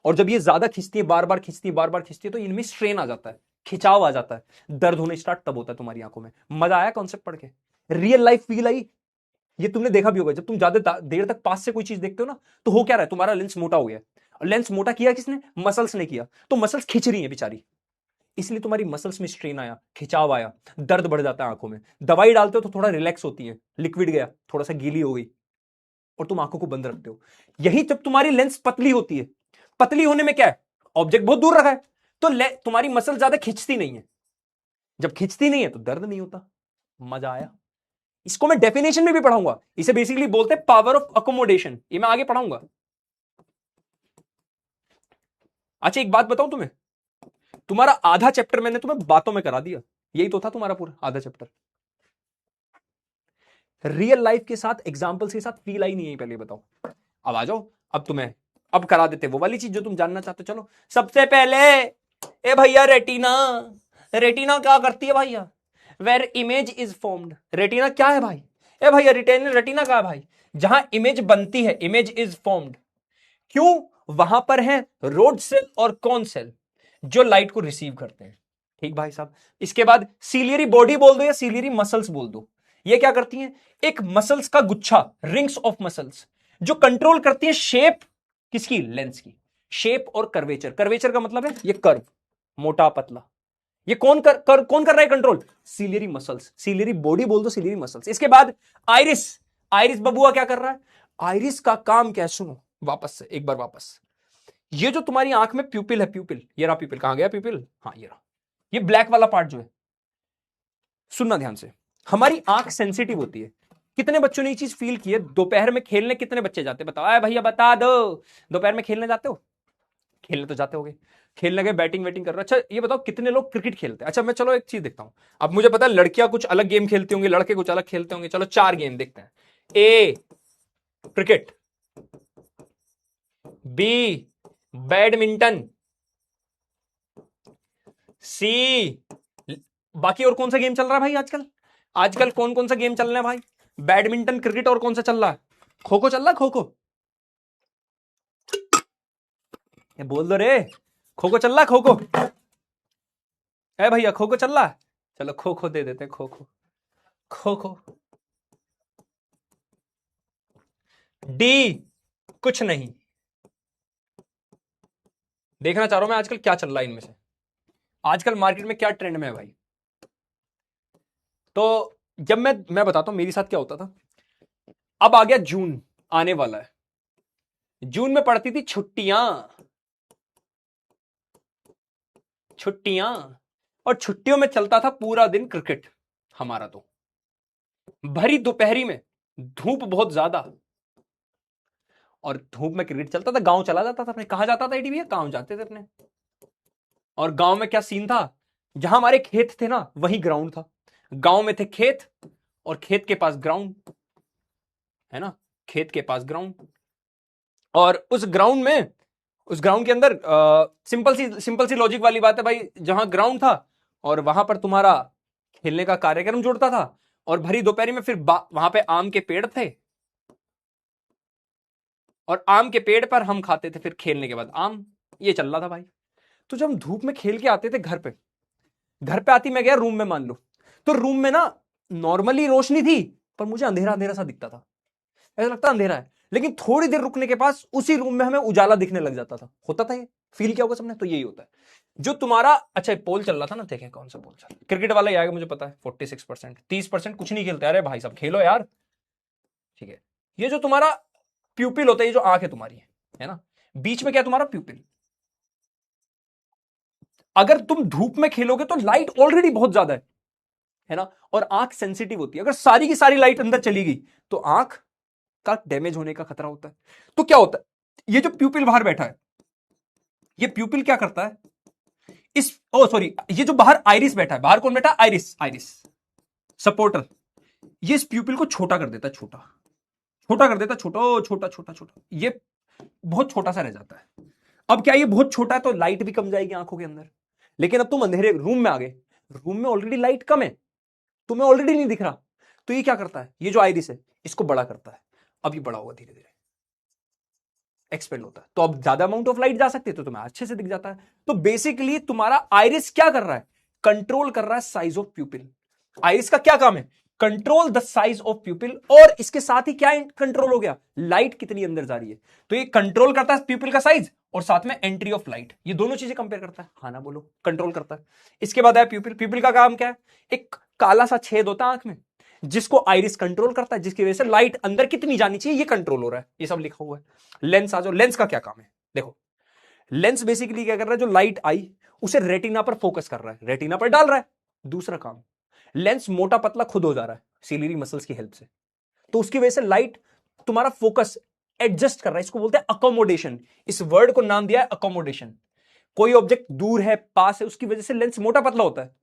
और जब ये ज्यादा खींचती है, बार बार खींचती है, बार बार खींचती है, तो इनमें स्ट्रेन आ जाता है, खिंचाव आ जाता है, दर्द होने स्टार्ट तब होता है तुम्हारी आंखों में। मजा आया कॉन्सेप्ट पढ़ के? Real life feel I? ये तुमने देखा भी होगा, जब तुम ज्यादा देर तक पास से कोई चीज देखते हो ना, तो हो क्या रहा है, तुम्हारा लेंस मोटा हो गया। लेंस मोटा किया किसने? मसल्स ने किया। तो मसल्स खींच रही है बेचारी, इसलिए तुम्हारी मसल्स में स्ट्रेन आया, खिंचाव आया, दर्द बढ़ जाता है आंखों में। दवाई डालते हो तो थोड़ा रिलैक्स होती है, लिक्विड गया, थोड़ा सा गीली हो गई, और तुम आंखों को बंद रखते हो। यही जब तुम्हारी लेंस पतली होती है, पतली होने में क्या है, ऑब्जेक्ट बहुत दूर रखा है, तो तुम्हारी मसल ज्यादा खिंचती नहीं है। जब खिंचती नहीं है तो दर्द नहीं होता। मजा आया? इसको मैं डेफिनेशन में भी पढ़ाऊंगा, इसे बेसिकली बोलते हैं पावर ऑफ अकोमोडेशन, ये मैं आगे पढ़ाऊंगा। अच्छा एक बात बताऊं तुम्हें, तुम्हारा आधा चैप्टर मैंने तुम्हें बातों में करा दिया, यही तो था तुम्हारा पूरा आधा चैप्टर। रियल लाइफ के साथ, एग्जांपल्स के साथ फील आई नहीं है, पहले बताओ। अब आ जाओ, अब तुम्हें अब करा देते वो वाली चीज जो तुम जानना चाहते हो। चलो सबसे पहले, ए भैया रेटिना, रेटिना क्या करती है भैया? Where image is formed, retina क्या है भाई? ए भैया रेटिना क्या है भाई? जहां इमेज बनती है, इमेज इज फॉर्म्ड। क्यों? वहां पर है रोड सेल और कॉन सेल जो लाइट को रिसीव करते हैं। ठीक भाई साहब। इसके बाद सीलियरी बॉडी बोल दो या सीलियरी मसल्स बोल दो, ये क्या करती हैं? एक मसल्स का गुच्छा, रिंग्स ऑफ मसल्स, जो कंट्रोल करती है शेप किसकी? लेंस की शेप और कर्वेचर। कर्वेचर का मतलब है ये कर्व, मोटा पतला। ये कौन कर रहा है control? Ciliary muscles. Ciliary body बोल दो, सीलियरी मसल्स। इसके बाद आइरिस, आइरिस बबुआ क्या कर रहा है? आइरिस का काम क्या है, सुनो वापस से एक बार वापस। ये जो तुम्हारी आंख में प्यूपिल है, प्यूपिल, ये रहा प्यूपिल, कहां गया प्यूपिल? हाँ ये रहा, ये ब्लैक वाला पार्ट जो है, सुनना ध्यान से। हमारी आंख सेंसिटिव होती है। कितने बच्चों ने ये चीज फील की है? दोपहर में खेलने कितने बच्चे जाते हैं? बताओ, आए भैया बता दो, दोपहर में खेलने जाते हो? खेलने तो जाते होगे, खेलने गए, बैटिंग वेटिंग कर रहे हो। अच्छा ये बताओ कितने लोग क्रिकेट खेलते हैं? अच्छा मैं चलो एक चीज देखता हूं, अब मुझे पता है लड़कियां कुछ अलग गेम खेलती होंगी, लड़के कुछ अलग खेलते होंगे। चलो 4 गेम देखते हैं। ए क्रिकेट, बी बैडमिंटन, सी, बाकी और कौन सा गेम चल रहा है भाई आजकल? आजकल कौन कौन सा गेम चल रहा है भाई? बैडमिंटन, क्रिकेट, और कौन सा चल रहा है? खो खो चल रहा है, खो खो। ये बोल दो रे, खो खो चल रहा है, खो खो। है भैया खो खो चल रहा है? चलो खो खो दे देते हैं, खो खो। खो खो। डी कुछ नहीं। देखना चाह रहा हूं मैं आजकल क्या चल रहा है इनमें से, आजकल मार्केट में क्या ट्रेंड में है भाई। तो जब मैं बताता हूं मेरे साथ क्या होता था। अब आ गया जून, आने वाला है। जून में पड़ती थी छुट्टियां, छुट्टियां, और छुट्टियों में चलता था पूरा दिन क्रिकेट हमारा। तो भरी दोपहरी में, धूप बहुत ज्यादा, और धूप में क्रिकेट चलता था। गांव चला जाता था अपने, कहां जाता था एडी भैया? गांव जाते थे अपने। और गांव में क्या सीन था, जहां हमारे खेत थे ना वही ग्राउंड था। गांव में थे खेत, और खेत के पास ग्राउंड, है ना, खेत के पास ग्राउंड। और उस ग्राउंड में, उस ग्राउंड के अंदर सिंपल सी लॉजिक वाली बात है भाई, जहां ग्राउंड था और वहां पर तुम्हारा खेलने का कार्यक्रम जुड़ता था। और भरी दोपहरी में फिर वहां पे आम के पेड़ थे, और आम के पेड़ पर हम खाते थे फिर खेलने के बाद आम। ये चल रहा था भाई। तो जब हम धूप में खेल के आते थे घर पे, घर पे आती मैं गया रूम में मान लो, तो रूम में ना नॉर्मली रोशनी थी, पर मुझे अंधेरा अंधेरा सा दिखता था, ऐसा लगता अंधेरा है। लेकिन थोड़ी देर रुकने के पास उसी रूम में हमें उजाला दिखने लग जाता था। होता था ये, फील किया होगा सबने? तो यही होता है। जो तुम्हारा, अच्छा पोल चल रहा था ना, देखें कौन सा पोल चल रहा है, क्रिकेट वाला ही आएगा मुझे पता है, 46%, 30% कुछ नहीं खेलते। अरे भाई साहब खेलो यार, ठीक है। ये जो तुम्हारा प्यूपिल होता है, ये जो आंख है तुम्हारी, है ना, बीच में क्या तुम्हारा प्यूपिल। अगर तुम धूप में खेलोगे तो लाइट ऑलरेडी बहुत ज्यादा है ना, और आंख सेंसिटिव होती है। अगर सारी की सारी लाइट अंदर चली गई तो आंख का डैमेज होने का खतरा होता है। तो क्या होता है, ये जो प्यूपिल बाहर बैठा है, ये प्यूपिल क्या करता है, इस ओ सॉरी, ये जो बाहर आइरिस बैठा है, बाहर कौन बैठा है, आइरिस, आइरिस सपोर्टर, ये इस प्यूपिल को छोटा कर देता है, छोटा छोटा कर देता है, छोटा छोटा छोटा छोटा, ये बहुत छोटा सा रह जाता है। अब क्या ये बहुत छोटा है तो लाइट भी कम जाएगी आंखों के अंदर। लेकिन अब तुम अंधेरे रूम में आ गए, रूम में ऑलरेडी लाइट कम है, तुम्हें ऑलरेडी नहीं दिख रहा, तो ये क्या करता है, ये जो आइरिस है इसको बड़ा करता है। अब ये बड़ा होगा, धीरे धीरे एक्सपेंड होता है, तो अब ज्यादा अमाउंट ऑफ लाइट जा सकती है, तो तुम्हें अच्छे से दिख जाता है। तो बेसिकली तुम्हारा आइरिस क्या कर रहा है, कंट्रोल कर रहा है साइज ऑफ प्यूपिल। आइरिस का क्या काम है, कंट्रोल द साइज ऑफ प्यूपिल, और इसके साथ ही क्या कंट्रोल हो गया, लाइट कितनी अंदर जा रही है। तो ये कंट्रोल करता है प्यूपिल का साइज और साथ में एंट्री ऑफ लाइट, ये दोनों चीजें कंपेयर करता है। हाँ ना बोलो, कंट्रोल करता है। इसके बाद है प्यूपिल। प्यूपिल का काम क्या है, एक काला सा छेद होता है आंख में, जिसको आइरिस कंट्रोल करता है, जिसकी वजह से लाइट अंदर कितनी जानी चाहिए ये कंट्रोल हो रहा है। ये सब लिखा हुआ है। लेंस आ जाओ, लेंस का क्या काम है, देखो लेंस बेसिकली क्या कर रहा है, जो लाइट आई उसे रेटिना पर फोकस कर रहा है, रेटिना पर डाल रहा है। दूसरा काम, लेंस मोटा पतला खुद हो जा रहा है सिलियरी मसल्स की हेल्प से, तो उसकी वजह से लाइट तुम्हारा फोकस एडजस्ट कर रहा है, इसको बोलते हैं अकोमोडेशन। इस वर्ड को नाम दिया है अकोमोडेशन। कोई ऑब्जेक्ट दूर है पास है, उसकी वजह से लेंस मोटा पतला होता है,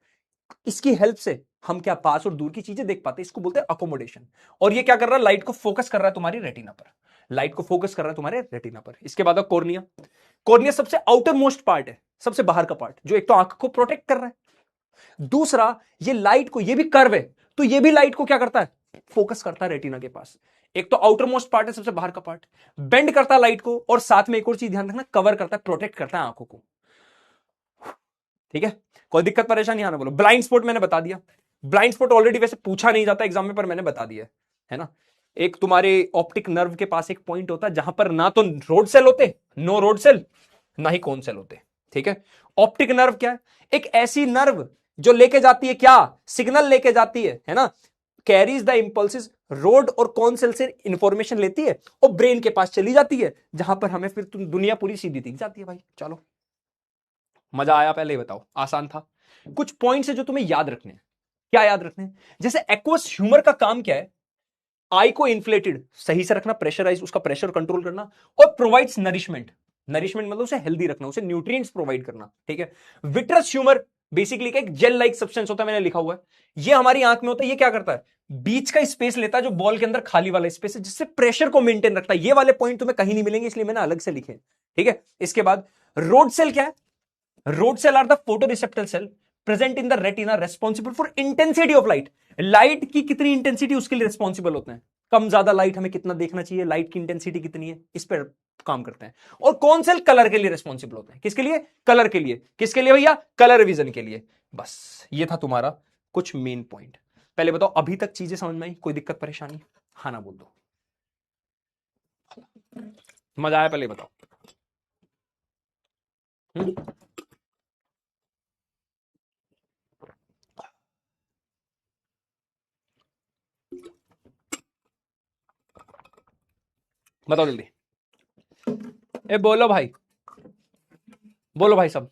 इसकी हेल्प से हम क्या पास और दूर की चीजें देख पाते हैं, इसको बोलते हैं अकोमोडेशन। और ये क्या कर रहा है, लाइट को फोकस कर रहा है तुम्हारी रेटिना पर, लाइट को फोकस कर रहा है तुम्हारे रेटिना पर। इसके बाद कॉर्निया। कॉर्निया सबसे आउटर मोस्ट पार्ट है, सबसे बाहर का पार्ट, जो एक तो आंख को प्रोटेक्ट कर रहा है, दूसरा ये लाइट को, ये भी कर्व है तो ये भी लाइट को क्या करता है, फोकस करता है रेटिना के पास। एक तो आउटर मोस्ट पार्ट है, सबसे बाहर का पार्ट, बेंड करता है लाइट को, और साथ में एक और चीज ध्यान रखना, कवर करता है, प्रोटेक्ट करता है आंखों को। ठीक है, कोई दिक्कत परेशानी आना बोलो। ब्लाइंड स्पॉट मैंने बता दिया, ब्लाइंड स्पॉट ऑलरेडी वैसे पूछा नहीं जाता एग्जाम में, पर मैंने बता दिया है ना। एक तुम्हारे ऑप्टिक नर्व के पास एक पॉइंट होता है जहां पर ना तो रोड सेल होते, नो रोड सेल, ना ही कोन सेल होते। ठीक है, ऑप्टिक नर्व क्या है, एक ऐसी नर्व जो लेके जाती है क्या, सिग्नल लेके जाती है ना, कैरीज द इंपल्सिस, रोड और कौन सेल से इंफॉर्मेशन लेती है और ब्रेन के पास चली जाती है, जहां पर हमें फिर दुनिया पूरी सीधी दिख जाती है। भाई चलो, मजा आया, पहले ही बताओ, आसान था। कुछ पॉइंट्स है जो तुम्हें याद रखने हैं। क्या याद रखने हैं, जैसे एक्वस ह्यूमर का काम क्या है, आई को इन्फ्लेटेड सही से रखना, प्रेशराइज, उसका प्रेशर कंट्रोल करना, और प्रोवाइड्स नरिशमेंट, नरिशमेंट मतलब उसे हेल्दी रखना, उसे न्यूट्रिएंट्स प्रोवाइड करना। ठीक है, विट्रस ह्यूमर बेसिकली एक जेल लाइक सब्सटेंस होता है, मैंने लिखा हुआ है, ये हमारी आंख में होता है। ये क्या करता है, बीच का स्पेस लेता है, जो बॉल के अंदर खाली वाला स्पेस है, जिससे प्रेशर को मेंटेन रखता है। ये वाले पॉइंट तुम्हें कहीं नहीं मिलेंगे, इसलिए मैंने अलग से लिखे। ठीक है, इसके बाद रोड सेल क्या है, rod cell are the photoreceptor cell present in the retina, responsible for intensity of light. Light की कितनी इंटेंसिटी उसके लिए रिस्पॉन्सिबल होते हैं, कम ज्यादा लाइट हमें कितना देखना चाहिए, लाइट की इंटेंसिटी कितनी है, इस पर काम करते हैं। और कौन सेल कलर के लिए रिस्पॉन्सिबल होते हैं, किसके लिए, कलर के लिए। किसके लिए भैया, कलर विजन के लिए। बस ये था तुम्हारा कुछ मेन पॉइंट। पहले बताओ अभी तक चीजें समझ में आई, कोई दिक्कत परेशानी, हाँ ना बोल दो, मजा आया, पहले बताओ। बताओ जल्दी, ए बोलो भाई, बोलो भाई सब।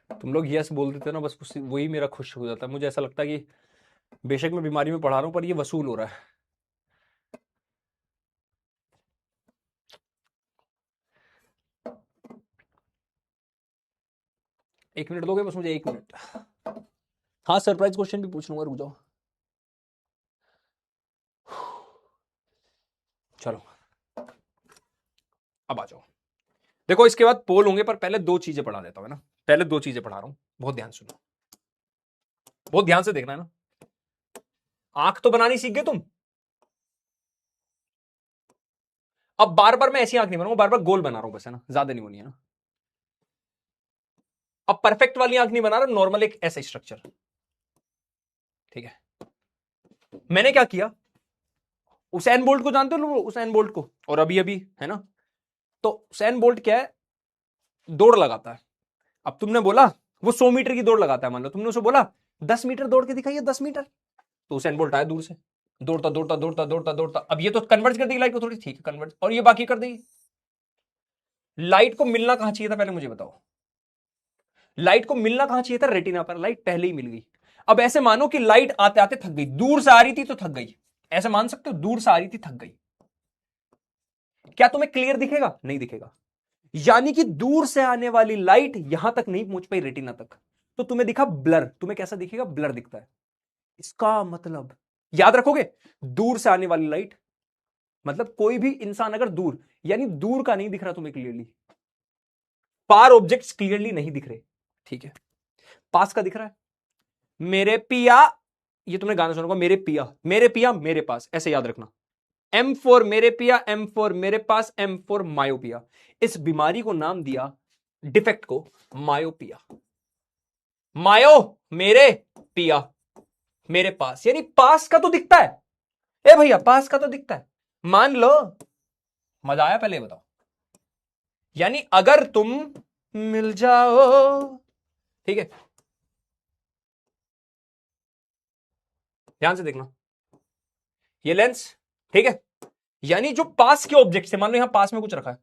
तुम लोग यस बोल देते ना, बस वही मेरा खुश हो जाता है। मुझे ऐसा लगता है कि बेशक मैं बीमारी में पढ़ा रहा हूं, पर ये वसूल हो रहा है। एक मिनट दोगे बस मुझे, एक मिनट। हाँ सरप्राइज क्वेश्चन भी पूछ लूंगा, रुक जाओ। चलो अब आ जाओ। देखो इसके बाद पोल होंगे, पर पहले दो चीजें पढ़ा देता हूं ना, पहले दो चीजें पढ़ा रहा हूं, बहुत ध्यान सुनो, बहुत ध्यान से देखना है ना। आंख तो बनानी सीख गए तुम, अब बार बार मैं ऐसी आंख नहीं बनाऊंगा, बार बार गोल बना रहा हूं बस, है ना, ज्यादा नहीं होनी है ना। अब परफेक्ट वाली आंख नहीं बना रहा, नॉर्मल एक ऐसा स्ट्रक्चर। ठीक है, मैंने क्या किया, उसैन बोल्ट को जानते हो लोग, उसैन बोल्ट को, और अभी अभी है ना, तो उसैन बोल्ट क्या है, दौड़ लगाता है। अब तुमने बोला वो 100 मीटर की दौड़ लगाता है, मान लो तुमने उसे बोला 10 मीटर दौड़ के दिखाइए, 10 मीटर, तो उसैन बोल्ट आया दूर से, दौड़ता दौड़ता दौड़ता दौड़ता दौड़ता, अब ये तो कन्वर्ट कर देगी लाइट को थोड़ी, ठीक है कन्वर्ट, और ये बाकी कर देगी। लाइट को मिलना कहां चाहिए था पहले मुझे बताओ, लाइट को मिलना कहां चाहिए था, रेटिना पर, लाइट पहले ही मिल गई। अब ऐसे मानो कि लाइट आते आते थक गई, दूर से आ रही थी तो थक गई, ऐसे मान सकते हो, दूर से आ रही थी थक गई, क्या तुम्हें क्लियर दिखेगा, नहीं दिखेगा, यानी कि दूर से आने वाली लाइट यहां तक नहीं पहुंच पाई रेटिना तक, तो तुम्हें दिखा ब्लर, तुम्हें कैसा दिखेगा, ब्लर दिखता है। इसका मतलब याद रखोगे, दूर से आने वाली लाइट, मतलब कोई भी इंसान अगर दूर, यानी दूर का नहीं दिख रहा तुम्हें क्लियरली, पार ऑब्जेक्ट्स क्लियरली नहीं दिख रहे, ठीक है, पास का दिख रहा है, मेरे पिया, ये तुमने गाना सुना होगा, मेरे पिया मेरे पिया मेरे पास, ऐसे याद रखना, एम फॉर मेरे पिया, एम फॉर मेरे पास, एम फॉर मायोपिया, इस बीमारी को नाम दिया, डिफेक्ट को, मायोपिया। मायो मेरे, पिया मेरे पास, यानी पास का तो दिखता है, ए भैया पास का तो दिखता है, मान लो, मजा आया, पहले बताओ, यानी अगर तुम मिल जाओ, ठीक है, ध्यान से देखना, ये लेंस, ठीक है, यानी जो पास के ऑब्जेक्ट से, मान लो यहां पास में कुछ रखा है,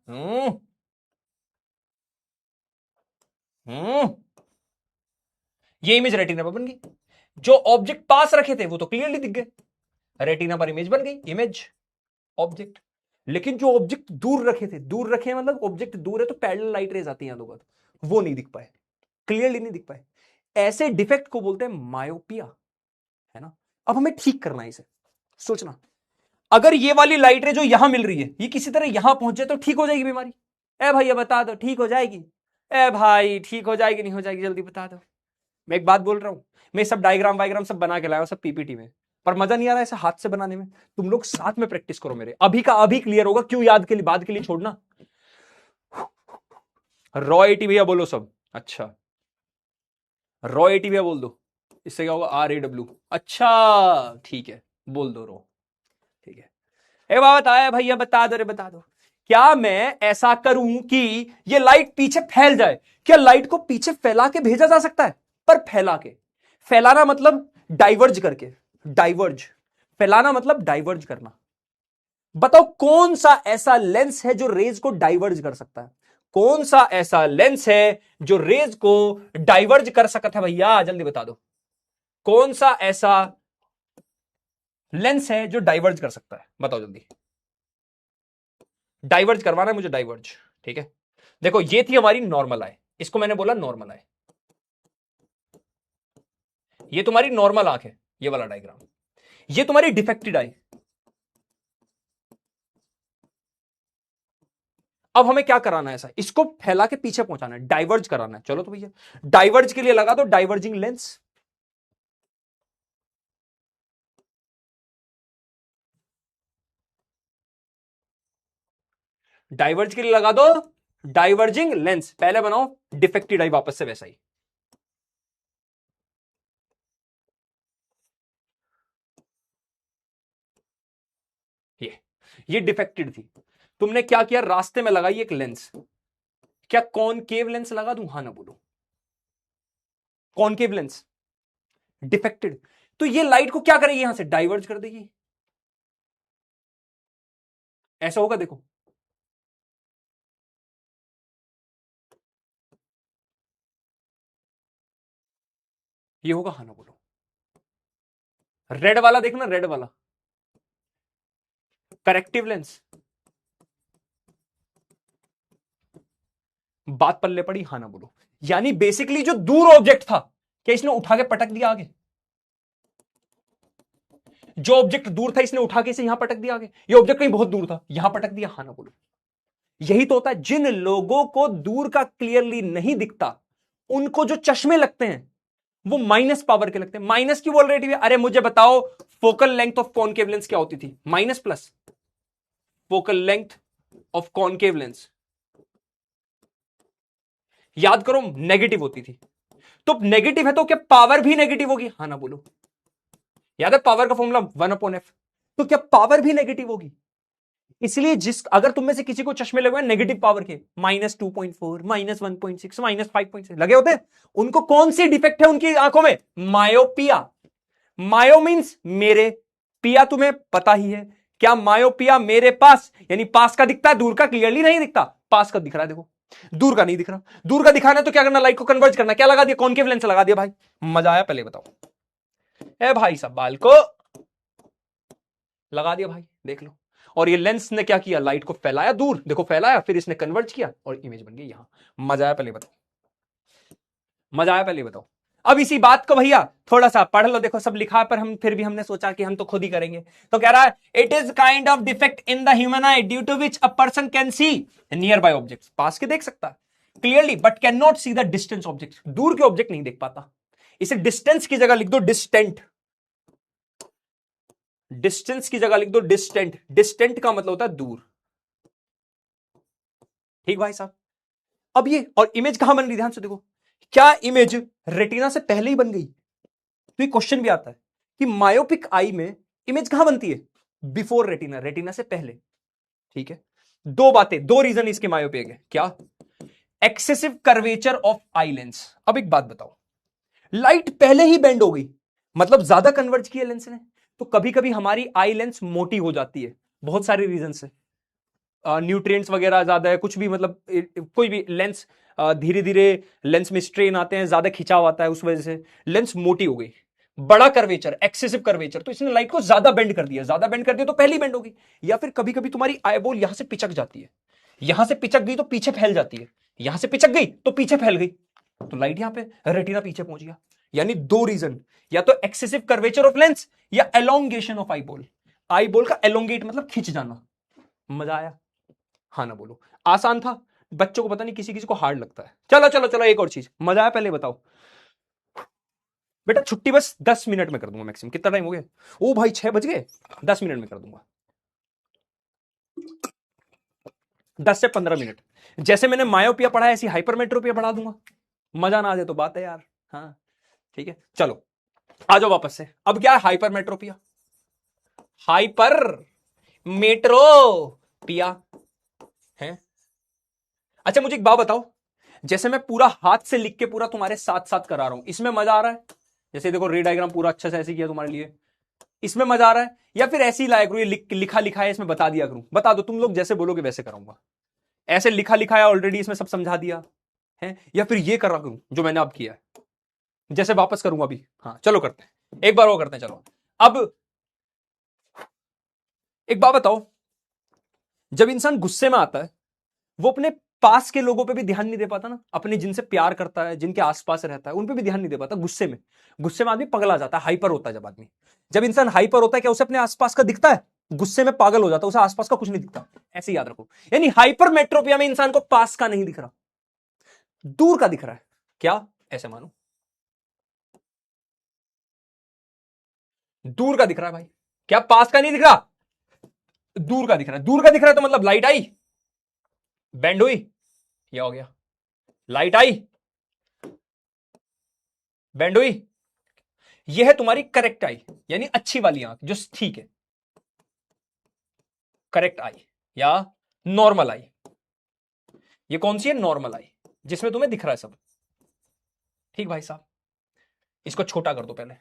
ये इमेज रेटिना पर बन गई, जो ऑब्जेक्ट पास रखे थे वो तो क्लियरली दिख गए, रेटिना पर इमेज बन गई, इमेज ऑब्जेक्ट, लेकिन जो ऑब्जेक्ट दूर रखे थे, दूर रखे हैं मतलब ऑब्जेक्ट दूर है तो पैरेलल लाइट रेज आती है तो वो नहीं दिख पाए, क्लियरली नहीं दिख पाए, ऐसे डिफेक्ट को बोलते हैं मायोपिया, है ना। अब हमें ठीक करना है इसे, सोचना, अगर ये वाली लाइट रे जो यहां मिल रही है, ये किसी तरह यहां पहुंच जाए तो ठीक हो जाएगी बीमारी, ए भैया बता दो ठीक हो जाएगी, ए भाई ठीक हो जाएगी नहीं हो जाएगी, जल्दी बता दो। मैं एक बात बोल रहा हूं, मैं सब डायग्राम वायग्राम सब बना के लाया हूं, सब पीपीटी में, पर मजा नहीं आ रहा ऐसे हाथ से बनाने में, तुम लोग साथ में प्रैक्टिस करो मेरे, अभी का अभी क्लियर होगा, क्यों याद के लिए बाद के लिए छोड़ना। रॉ एटी भैया बोलो सब, अच्छा रॉ एटी भैया बोल दो, इससे क्या होगा, RAW, अच्छा ठीक है, बोल दो रो, ठीक है, ए बाबा बताया भैया बता दो रे बता दो, क्या मैं ऐसा करूं कि ये लाइट पीछे फैल जाए, क्या लाइट को पीछे फैला के भेजा जा सकता है, पर फैला के, फैलाना मतलब डाइवर्ज करके, डाइवर्ज, फैलाना मतलब डाइवर्ज करना, बताओ कौन सा ऐसा लेंस है जो रेज को डाइवर्ज कर सकता है, कौन सा ऐसा लेंस है जो रेज को डाइवर्ज कर सकता है, भैया जल्दी बता दो, कौन सा ऐसा लेंस है जो डाइवर्ज कर सकता है, बताओ जल्दी, डाइवर्ज करवाना है मुझे, डाइवर्ज, ठीक है, देखो ये थी हमारी नॉर्मल आई, इसको मैंने बोला नॉर्मल आई, ये तुम्हारी नॉर्मल आंख है, ये वाला डायग्राम, ये तुम्हारी डिफेक्टेड आई, अब हमें क्या कराना है, ऐसा इसको फैला के पीछे पहुंचाना है, डाइवर्ज कराना है, चलो तो भैया डाइवर्ज के लिए लगा दो डाइवर्जिंग लेंस, डाइवर्ज के लिए लगा दो डाइवर्जिंग लेंस, पहले बनाओ डिफेक्टेड आई वापस से वैसा ही, ये डिफेक्टेड थी, तुमने क्या किया, रास्ते में लगाई एक लेंस, क्या कॉनकेव लेंस लगा दूं, हाँ ना बोलो, कॉनकेव लेंस डिफेक्टेड, तो ये लाइट को क्या करेगी, यहां से डाइवर्ज कर देगी, ऐसा होगा देखो, ये होगा, हाँ ना बोलो, रेड वाला देखना, रेड वाला करेक्टिव लेंस, बात पल्ले पड़ी, हाँ ना बोलो, यानी बेसिकली जो दूर ऑब्जेक्ट था, क्या इसने उठा के पटक दिया आगे, जो ऑब्जेक्ट दूर था इसने उठा के इसे यहां पटक दिया आगे, ये ऑब्जेक्ट कहीं बहुत दूर था यहां पटक दिया, हाँ ना बोलो, यही तो होता है, जिन लोगों को दूर का क्लियरली नहीं दिखता, उनको जो चश्मे लगते हैं वो माइनस पावर के लगते हैं, माइनस क्यों बोल रहे थे, अरे मुझे बताओ focal length of concave lens क्या होती थी, minus plus, focal length of concave lens, याद करो नेगेटिव होती थी, तो नेगेटिव है तो क्या पावर भी नेगेटिव होगी, हाँ ना बोलो, याद है पावर का फॉर्मूला 1/f, तो क्या पावर भी नेगेटिव होगी? इसलिए अगर तुम में से किसी को चश्मे लगे हुए नेगेटिव पावर के, -2.4, -1.6, -5.6 लगे होते हैं, उनको कौन सी डिफेक्ट है उनकी आंखों में? मायोपिया। मायो मींस मेरे, पिया तुम्हें पता ही है। क्या मायोपिया मेरे पास यानी पास का दिखता है, दूर का क्लियरली नहीं दिखता? पास का दिख रहा है, देखो दूर का नहीं दिख रहा। दूर का दिखाना है तो क्या करना? लाइट को कन्वर्ज करना। क्या लगा दिया? कॉनकेव लेंस लगा दिया भाई। मजा आया? पहले बताओ। ए भाई साहब, बाल को लगा दिया भाई, देख लो। और ये लेंस ने क्या किया? लाइट को फैलाया दूर, देखो फैलाया, फिर इसने कन्वर्ज किया और इमेज बन गई यहां। मजा आया? पहले बताओ। मजा आया? पहले बताओ। अब इसी बात को भैया थोड़ा सा पढ़ लो, देखो सब लिखा है, पर हम फिर भी हमने सोचा कि हम तो खुद ही करेंगे। तो कह रहा है it is kind of defect in the human eye due to which a person can see nearby objects, पास के देख सकता है clearly, but can not see the distance object, दूर के ऑब्जेक्ट नहीं देख पाता। इसे डिस्टेंस की जगह लिख दो डिस्टेंट, डिस्टेंस की जगह लिख दो डिस्टेंट। डिस्टेंट का मतलब होता है दूर। ठीक भाई साहब। अब ये और इमेज कहां बन रही, ध्यान से देखो। क्या इमेज रेटिना से पहले ही बन गई? तो ये क्वेश्चन भी आता है कि मायोपिक आई में इमेज कहां बनती है? बिफोर रेटिना, रेटिना से पहले। ठीक है, दो बातें, दो रीजन इसके मायोपिक है। क्या? Excessive curvature of eye lens. अब एक बात बताओ, लाइट पहले ही बेंड हो गई, मतलब ज्यादा कन्वर्ज किया लेंस ने, तो कभी कभी हमारी आई लेंस मोटी हो जाती है, बहुत सारे रीजन से। न्यूट्रिएंट्स वगैरह ज्यादा है, कुछ भी, मतलब कोई भी लेंस, धीरे धीरे लेंस में स्ट्रेन आते हैं, ज्यादा खिंचाव आता है, उस वजह से लेंस मोटी हो गई। बड़ा कर्वेचर, एक्सेसिव कर्वेचर, तो इसने लाइट को ज्यादा बेंड कर दिया, ज्यादा बेंड कर दिया तो पहली बेंड होगी। या फिर कभी कभी तुम्हारी आईबॉल यहां से पिचक जाती है, यहां से पिचक गई तो पीछे फैल जाती है, यहां से पिचक गई तो पीछे फैल गई, तो लाइट यहां पे, रेटिना पीछे पहुंच गया। यानी दो रीजन, या तो एक्सेसिव कर्वेचर ऑफ लेंस या एलोंगेशन ऑफ आईबॉल। आईबॉल का एलोंगेट मतलब खिंच जाना। मजा आया? हाँ ना बोलो। आसान था, बच्चों को पता नहीं किसी किसी को हार्ड लगता है। चलो चलो चलो, एक और चीज। मजा आया? पहले बताओ बेटा। छुट्टी बस 10 मिनट में कर दूंगा मैक्सिमम। कितना टाइम हो गया? ओ भाई 6 बज गए, 10 मिनट में कर दूंगा, 10 से 15 मिनट। जैसे मैंने मायोपिया पढ़ा है ऐसी हाइपरमेट्रोपिया पढ़ा दूंगा। मजा ना आ जाए तो बात है यार। हाँ ठीक है, चलो आ जाओ वापस से। अब क्या है? हाइपरमेट्रोपिया, हाइपर मेट्रोपिया है। अच्छा मुझे एक बात बताओ, जैसे मैं पूरा हाथ से लिख के पूरा तुम्हारे साथ साथ करा रहा हूं, इसमें मजा आ रहा है? जैसे देखो रे डायग्राम पूरा अच्छा से ऐसे किया तुम्हारे लिए, इसमें मजा आ रहा है? या फिर ऐसे ही लाया करूं, ये लिखा लिखा है इसमें बता दिया करूं? बता दो, तुम लोग जैसे बोलोगे वैसे कराऊंगा। ऐसे लिखा लिखा है ऑलरेडी, इसमें सब समझा दिया है, या फिर ये करा करूं जो मैंने अब किया है, जैसे वापस करूंगा अभी? हाँ चलो करते हैं, एक बार वो करते हैं। चलो अब एक बात बताओ, जब इंसान गुस्से में आता है वो अपने पास के लोगों पे भी ध्यान नहीं दे पाता ना, अपने जिनसे प्यार करता है, जिनके आसपास रहता है, उन पे भी ध्यान नहीं दे पाता गुस्से में। गुस्से में आदमी पगला जाता है, हाइपर होता है जब आदमी। जब इंसान हाइपर होता है क्या उसे अपने आसपास का दिखता है? गुस्से में पागल हो जाता है, उसे आसपास का कुछ नहीं दिखता। ऐसे याद रखो, यानी हाइपर मेट्रोपिया में इंसान को पास का नहीं दिख रहा, दूर का दिख रहा है। क्या? ऐसे मानो दूर का दिख रहा है भाई। क्या पास का नहीं दिख रहा? दूर का दिख रहा है। दूर का दिख रहा है तो मतलब लाइट आई, बेंड हुई, यह हो गया। लाइट आई, बेंड हुई, यह है तुम्हारी करेक्ट आई, यानी अच्छी वाली आंख जो ठीक है, करेक्ट आई या नॉर्मल आई। ये कौन सी है? नॉर्मल आई, जिसमें तुम्हें दिख रहा है सब। ठीक भाई साहब, इसको छोटा कर दो पहले।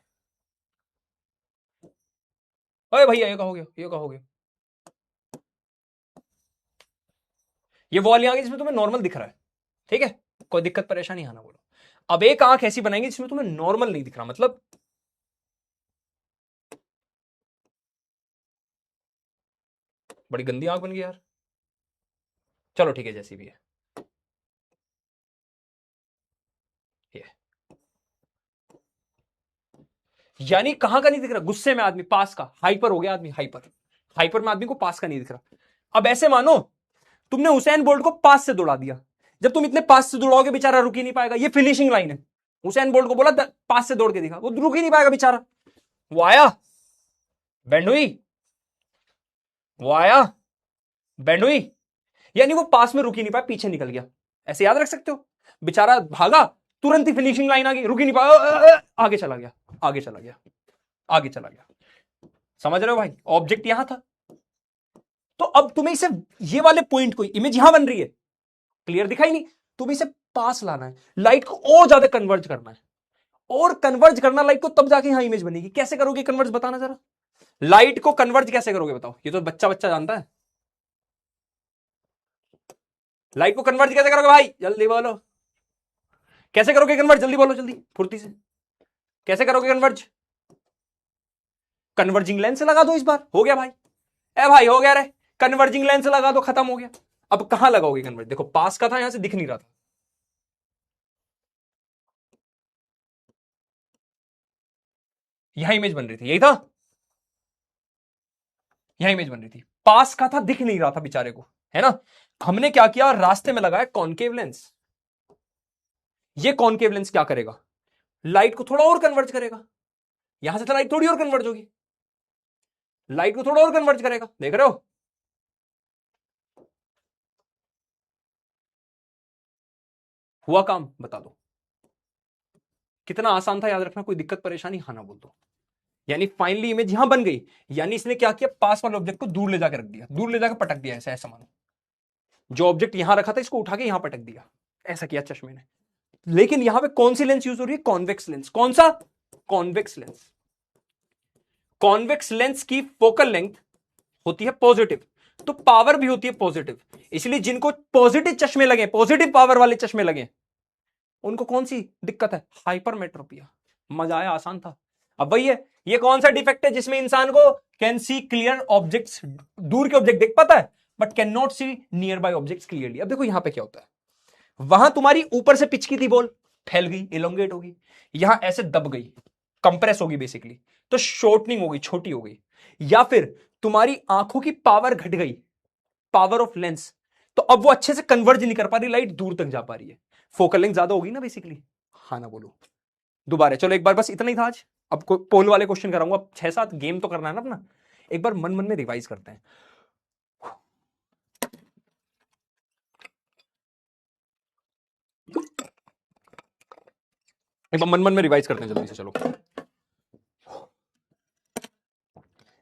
अरे भैया ये कहोगे, ये कहोगे, ये वो वाली आंख जिसमें तुम्हें नॉर्मल दिख रहा है। ठीक है, कोई दिक्कत परेशानी आना बोलो। अब एक आंख ऐसी बनाएंगे जिसमें तुम्हें नॉर्मल नहीं दिख रहा, मतलब बड़ी गंदी आंख बन गई यार। चलो ठीक है, जैसी भी है ये। यानी कहां का नहीं दिख रहा? गुस्से में आदमी पास का, हाइपर हो गया आदमी, हाइपर। हाइपर में आदमी को पास का नहीं दिख रहा। अब ऐसे मानो तुमने हुसैन बोल्ट को पास से दौड़ा दिया, जब तुम इतने पास से दौड़ाओगे बेचारा रुक ही नहीं पाएगा। ये फिनिशिंग लाइन है, हुसैन बोल्ट को बोला पास से दौड़ के दिखा, वो रुक ही नहीं पाएगा बेचारा। वो आया, बेंड हुई, वो आया, बेंड हुई, यानी वो पास में रुक ही नहीं पाया, पीछे निकल गया। ऐसे याद रख सकते हो, बेचारा भागा, तुरंत ही फिनिशिंग लाइन आ गई, रुक ही नहीं पाया, आगे चला गया, आगे चला गया, आगे चला गया। समझ रहे हो भाई, ऑब्जेक्ट यहां था, तो अब तुम्हें इसे, ये वाले पॉइंट को, इमेज यहां बन रही है, क्लियर दिखाई नहीं, तुम्हें इसे पास लाना है, लाइट को और ज्यादा कन्वर्ज करना है, और कन्वर्ज करना लाइट को, तब जाके यहां इमेज बनेगी। कैसे करोगे कन्वर्ज, बताना जरा, लाइट को कन्वर्ज कैसे करोगे बताओ, ये तो बच्चा बच्चा जानता है। लाइट को कन्वर्ज कैसे करोगे भाई, जल्दी बोलो, कैसे करोगे कन्वर्ज, जल्दी बोलो, जल्दी फुर्ती से, कैसे करोगे कन्वर्ज? कन्वर्जिंग लेंस लगा दो, इस बार हो गया भाई, ए भाई हो गया रे, कन्वर्जिंग लेंस लगा दो, खत्म हो गया। अब कहां लगाओगे कन्वर्ज, देखो पास का था, यहां से दिख नहीं रहा था, यहां इमेज बन रही थी, यही था, यहां इमेज बन रही थी, पास का था, दिख नहीं रहा था बेचारे को, है ना। हमने क्या किया, रास्ते में लगाया कॉनकेव लेंस। ये कॉनकेव लेंस क्या करेगा, लाइट को थोड़ा और कन्वर्ज करेगा, यहां से तो लाइट थोड़ी और कन्वर्ज होगी, लाइट को थोड़ा और कन्वर्ज करेगा, देख रहे हो। हुआ काम, बता दो कितना आसान था, याद रखना, कोई दिक्कत परेशानी हाँ ना बोल दो। यानी फाइनली इमेज यहां बन गई, यानी इसने क्या किया, पास वाले ऑब्जेक्ट को दूर ले जाकर रख दिया, दूर ले जाकर पटक दिया, ऐसा ऐसा मानो, जो ऑब्जेक्ट यहां रखा था इसको उठा के यहां पटक दिया, ऐसा किया चश्मे ने। लेकिन यहां पे कौन सी लेंस यूज हो रही है, कॉन्वेक्स लेंस, कौन सा, कॉन्वेक्स लेंस। कॉन्वेक्स लेंस की फोकल लेंथ होती है पॉजिटिव, तो पावर भी होती है पॉजिटिव, इसलिए जिनको पॉजिटिव चश्मे लगे, पॉजिटिव पावर वाले चश्मे लगे, उनको कौन सी दिक्कत है, हाइपरमेट्रोपिया। मजा आया, आसान था। अब वही है, ये कौन सा डिफेक्ट है जिसमें इंसान को कैन सी क्लियर ऑब्जेक्ट्स, दूर के ऑब्जेक्ट देख पाता है but can not see nearby objects clearly. अब देखो यहां पे क्या होता है, वहां तुम्हारी ऊपर से पिच की थी बॉल, फैल गई, इलोंगेट होगी, यहां ऐसे दब गई, कंप्रेस होगी बेसिकली, तो शॉर्टनिंग हो गई, छोटी हो गई, या फिर तुम्हारी आंखों की पावर घट गई, पावर ऑफ लेंस, तो अब वो अच्छे से कन्वर्ज नहीं कर पा रही, लाइट दूर तक जा पा रही है, फोकल लेंथ ज्यादा होगी ना बेसिकली। हाँ ना बोलो दोबारा, चलो एक बार, बस इतना ही था आज। अब पोल वाले क्वेश्चन कराऊंगा, अब 6-7 गेम तो करना है ना अपना, एक बार मन मन में रिवाइज करते हैं। एक बार मन मन में रिवाइज करते हैं जल्दी से, चलो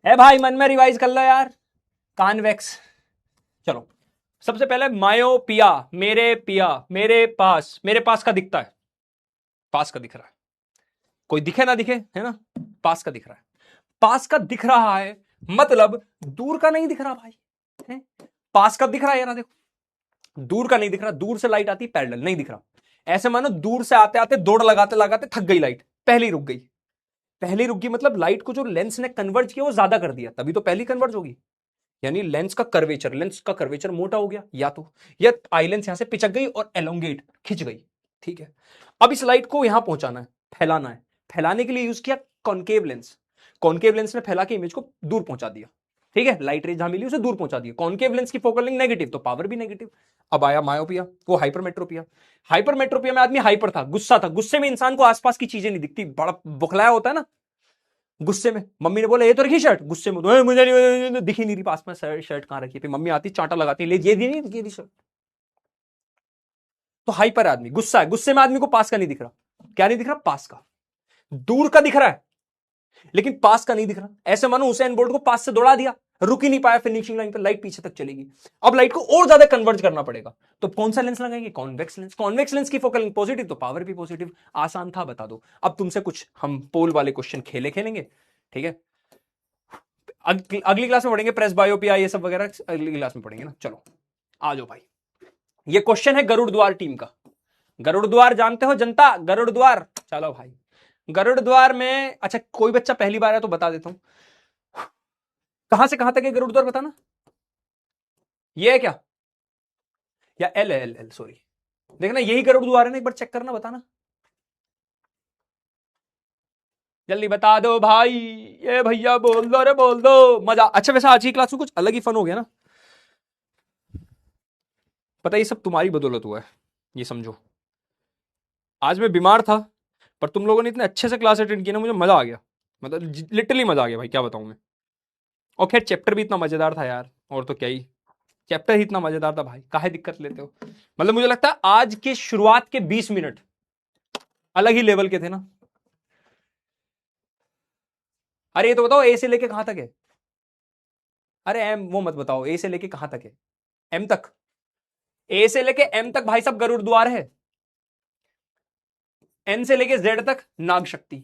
ए भाई मन में रिवाइज कर लो यार, कॉन्वेक्स। चलो सबसे पहले मायोपिया, मेरे पिया, मेरे पास का दिखता है, पास का दिख रहा है, कोई दिखे ना दिखे, है ना, पास का दिख रहा है, पास का दिख रहा है, मतलब दूर का नहीं दिख रहा भाई, है? पास का दिख रहा है यार, देखो दूर का नहीं दिख रहा, दूर से लाइट आती पैरेलल, नहीं दिख रहा, ऐसे मानो दूर से आते आते दौड़ लगाते लगाते थक गई लाइट, पहले ही रुक गई, पहले रुक गई, मतलब लाइट को जो लेंस ने कन्वर्ज किया वो ज्यादा कर दिया, तभी तो पहली कन्वर्ज होगी, यानी लेंस का कर्वेचर मोटा हो गया, या आई लेंस यहां से पिचक गई और एलोंगेट खिंच गई, ठीक है। अब इस लाइट को यहां पहुंचाना है, फैलाना है, फैलाने के लिए यूज किया कॉनकेव लेंस, कॉनकेव लेंस ने फैला के इमेज को दूर पहुंचा दिया, ठीक है, लाइट रेज जहां मिली उसे दूर पहुंचा दिया, कॉनकेव लेंस की फोकल लेंथ नेगेटिव, तो पावर भी नेगेटिव। अब आया मायोपिया, वो हाइपरमेट्रोपिया, हाइपरमेट्रोपिया में आदमी हाइपर था, गुस्सा था, गुस्से में इंसान को आसपास की चीजें नहीं दिखती, बड़ा बुखलाया होता है ना, गुस्से में मम्मी ने बोला ये तो रखी शर्ट, गुस्से में तो मुझे नहीं दिखी नहीं रही, पास में शर्ट कहां रखी है, फिर मम्मी आती चांटा लगाती, ले ये नहीं दिखी शर्ट, तो हाइपर आदमी, गुस्सा है, गुस्से में आदमी को पास का नहीं दिख रहा, क्या नहीं दिख रहा, पास का, दूर का दिख रहा है लेकिन पास का नहीं दिख रहा, ऐसे मानो हुसैन बोल्ट को पास से दौड़ा दिया, रुक ही नहीं पाया फिनिशिंग लाइन पर, लाइट पीछे तक चलेगी, अब लाइट को और ज्यादा कन्वर्ज करना पड़ेगा, तो कौन सा लेंस लगाएंगे, कॉन्वेक्स लेंस, कॉन्वेक्स लेंस की फोकल लेंथ पॉजिटिव, तो पावर भी पॉजिटिव, आसान था, बता दो। अब तुमसे कुछ हम पोल वाले क्वेश्चन खेलेंगे, ठीक है, अगली क्लास में पढ़ेंगे, प्रेस बायोपिया ये सब वगैरह अगली क्लास में पढ़ेंगे ना। चलो आ जाओ भाई, ये क्वेश्चन है गरुड़ द्वार टीम का, गरुड़ द्वार जानते हो जनता, गरुड़ द्वार, चलो भाई गरुड़ द्वार में, अच्छा कोई बच्चा पहली बार है तो बता देता हूं, कहां से कहां तक है गरुड़ द्वार बताना, ये है क्या, या एल एल एल सॉरी, देखना यही गरुड़ द्वार है ना, एक बार चेक करना, बताना जल्दी बता दो भाई, ये भैया बोल दो, अरे बोल दो, मजा। अच्छा वैसे आज की क्लास में कुछ अलग ही फन हो गया ना, पता ये सब तुम्हारी बदौलत हुआ है, ये समझो, आज मैं बीमार था पर तुम लोगों ने इतने अच्छे से क्लास अटेंड की ना, मुझे मजा आ गया, मतलब लिटरली मजा आ गया भाई, क्या बताऊं मैं। और खैर चैप्टर भी इतना मजेदार था यार, और तो क्या ही, चैप्टर ही इतना मजेदार था भाई, काहे दिक्कत लेते हो, मतलब मुझे लगता है आज के शुरुआत के 20 मिनट अलग ही लेवल के थे ना, अरे ये तो बताओ ए से लेके कहां तक है? अरे एम वो मत बताओ, ए से लेके कहां तक है? एम तक। ए से लेके एम तक भाई साहब गरुड़ द्वार है। एन से लेके जेड तक नाग शक्ति,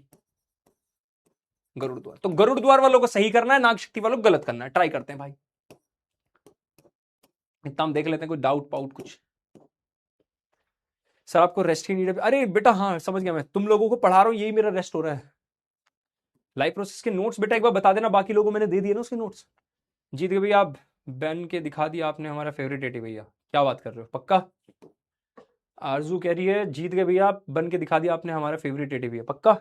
गरुड़ द्वार। तो गरुड़ द्वार वालों को सही करना है, नाग शक्ति वालों को गलत करना है। ट्राई करते हैं भाई, इतना हम देख लेते हैं कोई डाउट पाउट कुछ। सर आपको रेस्ट की नीड है? अरे बेटा हाँ समझ गया, मैं तुम लोगों को पढ़ा रहा हूं, यही मेरा रेस्ट हो रहा है। लाइव प्रोसेस के नोट्स बेटा एक बार बता देना, बाकी लोगों को मैंने दे दिए ना उसके नोट्स। जीत गए भैया आप, बन के दिखा दिया आपने हमारा फेवरेट एटी भैया। क्या बात कर रहे हो, पक्का? आरजू कह रही है जीत गए भैया आप, बन के दिखा दिया आपने हमारा फेवरेट एटी भैया, पक्का?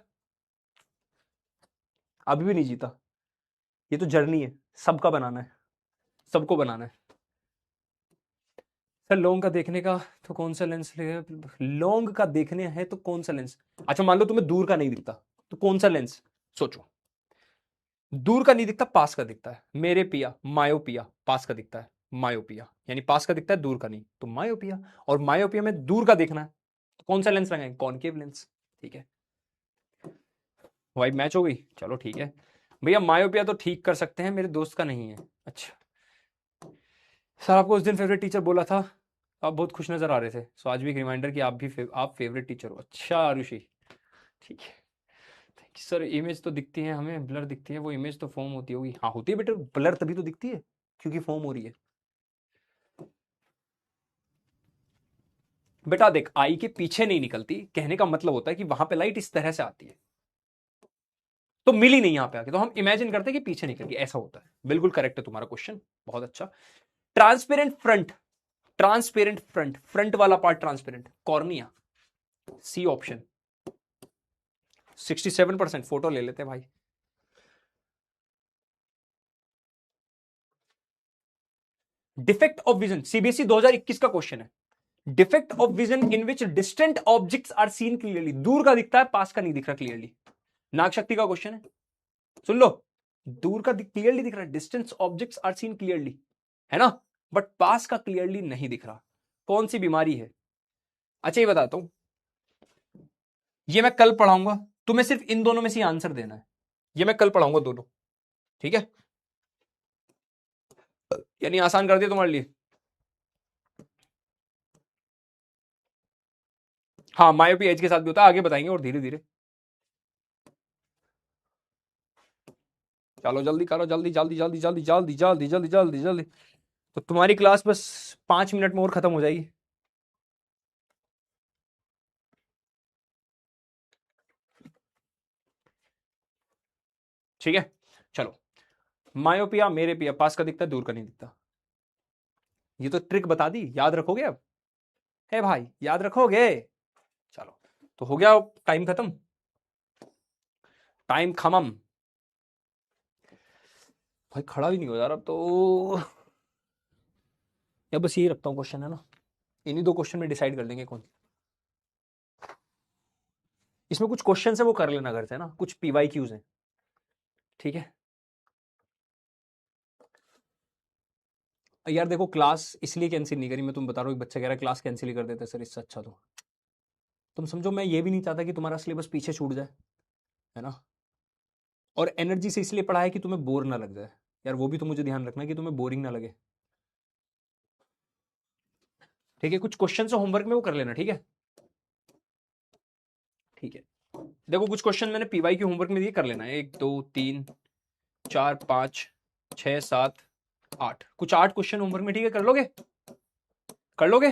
अभी भी नहीं जीता, ये तो जर्नी है, सबका बनाना है, सबको बनाना है। सर लॉन्ग का देखने का तो कौन सा लेंस ले? लॉन्ग का देखने है तो कौन सा लेंस? अच्छा मान लो तुम्हें दूर का नहीं दिखता, तो कौन सा लेंस? सोचो। दूर का नहीं दिखता, पास का दिखता है। मेरे पिया मायोपिया, पास का दिखता है मायोपिया, यानी पास का दिखता है दूर का नहीं, तो मायोपिया। और मायोपिया में दूर का देखना है तो कौन सा लेंस लगाएंगे? Concave lens. ठीक है, वाइब मैच हो गई, चलो ठीक है भैया। मायोपिया तो ठीक कर सकते हैं, मेरे दोस्त का नहीं है। अच्छा सर आपको उस दिन फेवरेट टीचर बोला था, आप बहुत खुश नजर आ रहे थे, सो आज भी एक रिमाइंडर कि आप भी आप फेवरेट टीचर हो। अच्छा आरुषि, ठीक है थैंक यू सर। इमेज तो दिखती है हमें, ब्लर दिखती है, वो इमेज तो फॉर्म होती होगी। हाँ होती है बेटा, ब्लर तभी तो दिखती है क्योंकि फॉर्म हो रही है। बेटा देख, आई के पीछे नहीं निकलती, कहने का मतलब होता है कि वहां पे लाइट इस तरह से आती है, तो मिली नहीं यहां पे आके, तो हम इमेजिन करते हैं कि पीछे निकल गई, ऐसा होता है। बिल्कुल करेक्ट है तुम्हारा क्वेश्चन, बहुत अच्छा। Transparent front, transparent front, front वाला part transparent, cornea, C option. 67% photo ले लेते हैं भाई। डिफेक्ट ऑफ विजन, सीबीएसई 2021 का क्वेश्चन है। Defect of vision in which distant objects are seen clearly, दूर का दिखता है पास का नहीं दिख रहा क्लियरली। नाग शक्ति का क्वेश्चन है, सुन लो। दूर का क्लियरली दिख रहा है, distance objects are seen clearly, है ना, बट पास का क्लियरली नहीं दिख रहा। कौन सी बीमारी है? अच्छा ये बताता हूं, ये मैं कल पढ़ाऊंगा, तुम्हें सिर्फ इन दोनों में से आंसर देना है। ये मैं कल पढ़ाऊंगा दोनों, ठीक है, यानी आसान कर दिया तुम्हारे लिए। हाँ मायोपी एज के साथ भी होता है, आगे बताएंगे और धीरे धीरे। चलो जल्दी करो, जल्दी जल्दी जल्दी जल्दी जल्दी जल्दी जल्दी जल्दी जल्दी। तो तुम्हारी क्लास बस 5 मिनट में और खत्म हो जाएगी। ठीक है चलो। मायोपिया मेरे पिया, पास का दिखता है दूर का नहीं दिखता। ये तो ट्रिक बता दी, याद रखोगे अब? है भाई, याद रखोगे? चलो तो हो गया, टाइम खत्म, टाइम खमम। भाई खड़ा भी नहीं हो जा रहा अब तो, या बस यही रखता हूँ क्वेश्चन, है ना, इन्हीं दो क्वेश्चन में डिसाइड कर देंगे कौन। इसमें कुछ क्वेश्चन है वो कर लेना घर से ना, कुछ पीवाई क्यूज हैं, ठीक है। यार देखो क्लास इसलिए कैंसिल नहीं करी, मैं तुम बता रहा हूँ, एक बच्चा कह रहा है क्लास कैंसिल ही कर देते सर, इससे अच्छा तो तुम समझो, मैं ये भी नहीं चाहता कि तुम्हारा सिलेबस पीछे छूट जाए, है ना। और एनर्जी से इसलिए पढ़ाया कि तुम्हें बोर ना लग जाए, यार वो भी तो मुझे ध्यान रखना है कि तुम्हें बोरिंग ना लगे, ठीक है। कुछ क्वेश्चन से होमवर्क में वो कर लेना, ठीक है, ठीक है। देखो कुछ क्वेश्चन मैंने पीवाई के होमवर्क में दिए, कर लेना, 1 2 3 4 5 6 7 8, कुछ 8 क्वेश्चन होमवर्क में, ठीक है, कर लोगे? कर लोगे?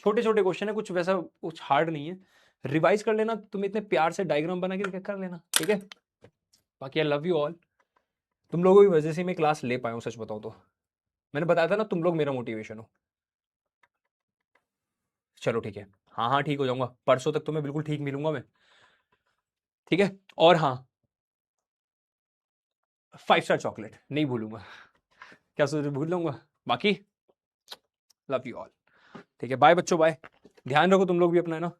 छोटे छोटे क्वेश्चन है, कुछ वैसा कुछ हार्ड नहीं है, रिवाइज कर लेना, तुम इतने प्यार से डायग्राम बना के कर लेना, ठीक है। बाकी आई लव यू ऑल, तुम लोगों की वजह से मैं क्लास ले पाया हूँ, सच बताऊं तो। मैंने बताया था ना तुम लोग मेरा मोटिवेशन हो। चलो ठीक है, हाँ हाँ ठीक हो जाऊंगा, परसों तक तो मैं बिल्कुल ठीक मिलूंगा मैं, ठीक है। और हाँ 5 स्टार चॉकलेट नहीं भूलूंगा, क्या सोच भूल लूंगा? बाकी लव यू ऑल, ठीक है, बाय बच्चों, बाय, ध्यान रखो तुम लोग भी अपना, है ना।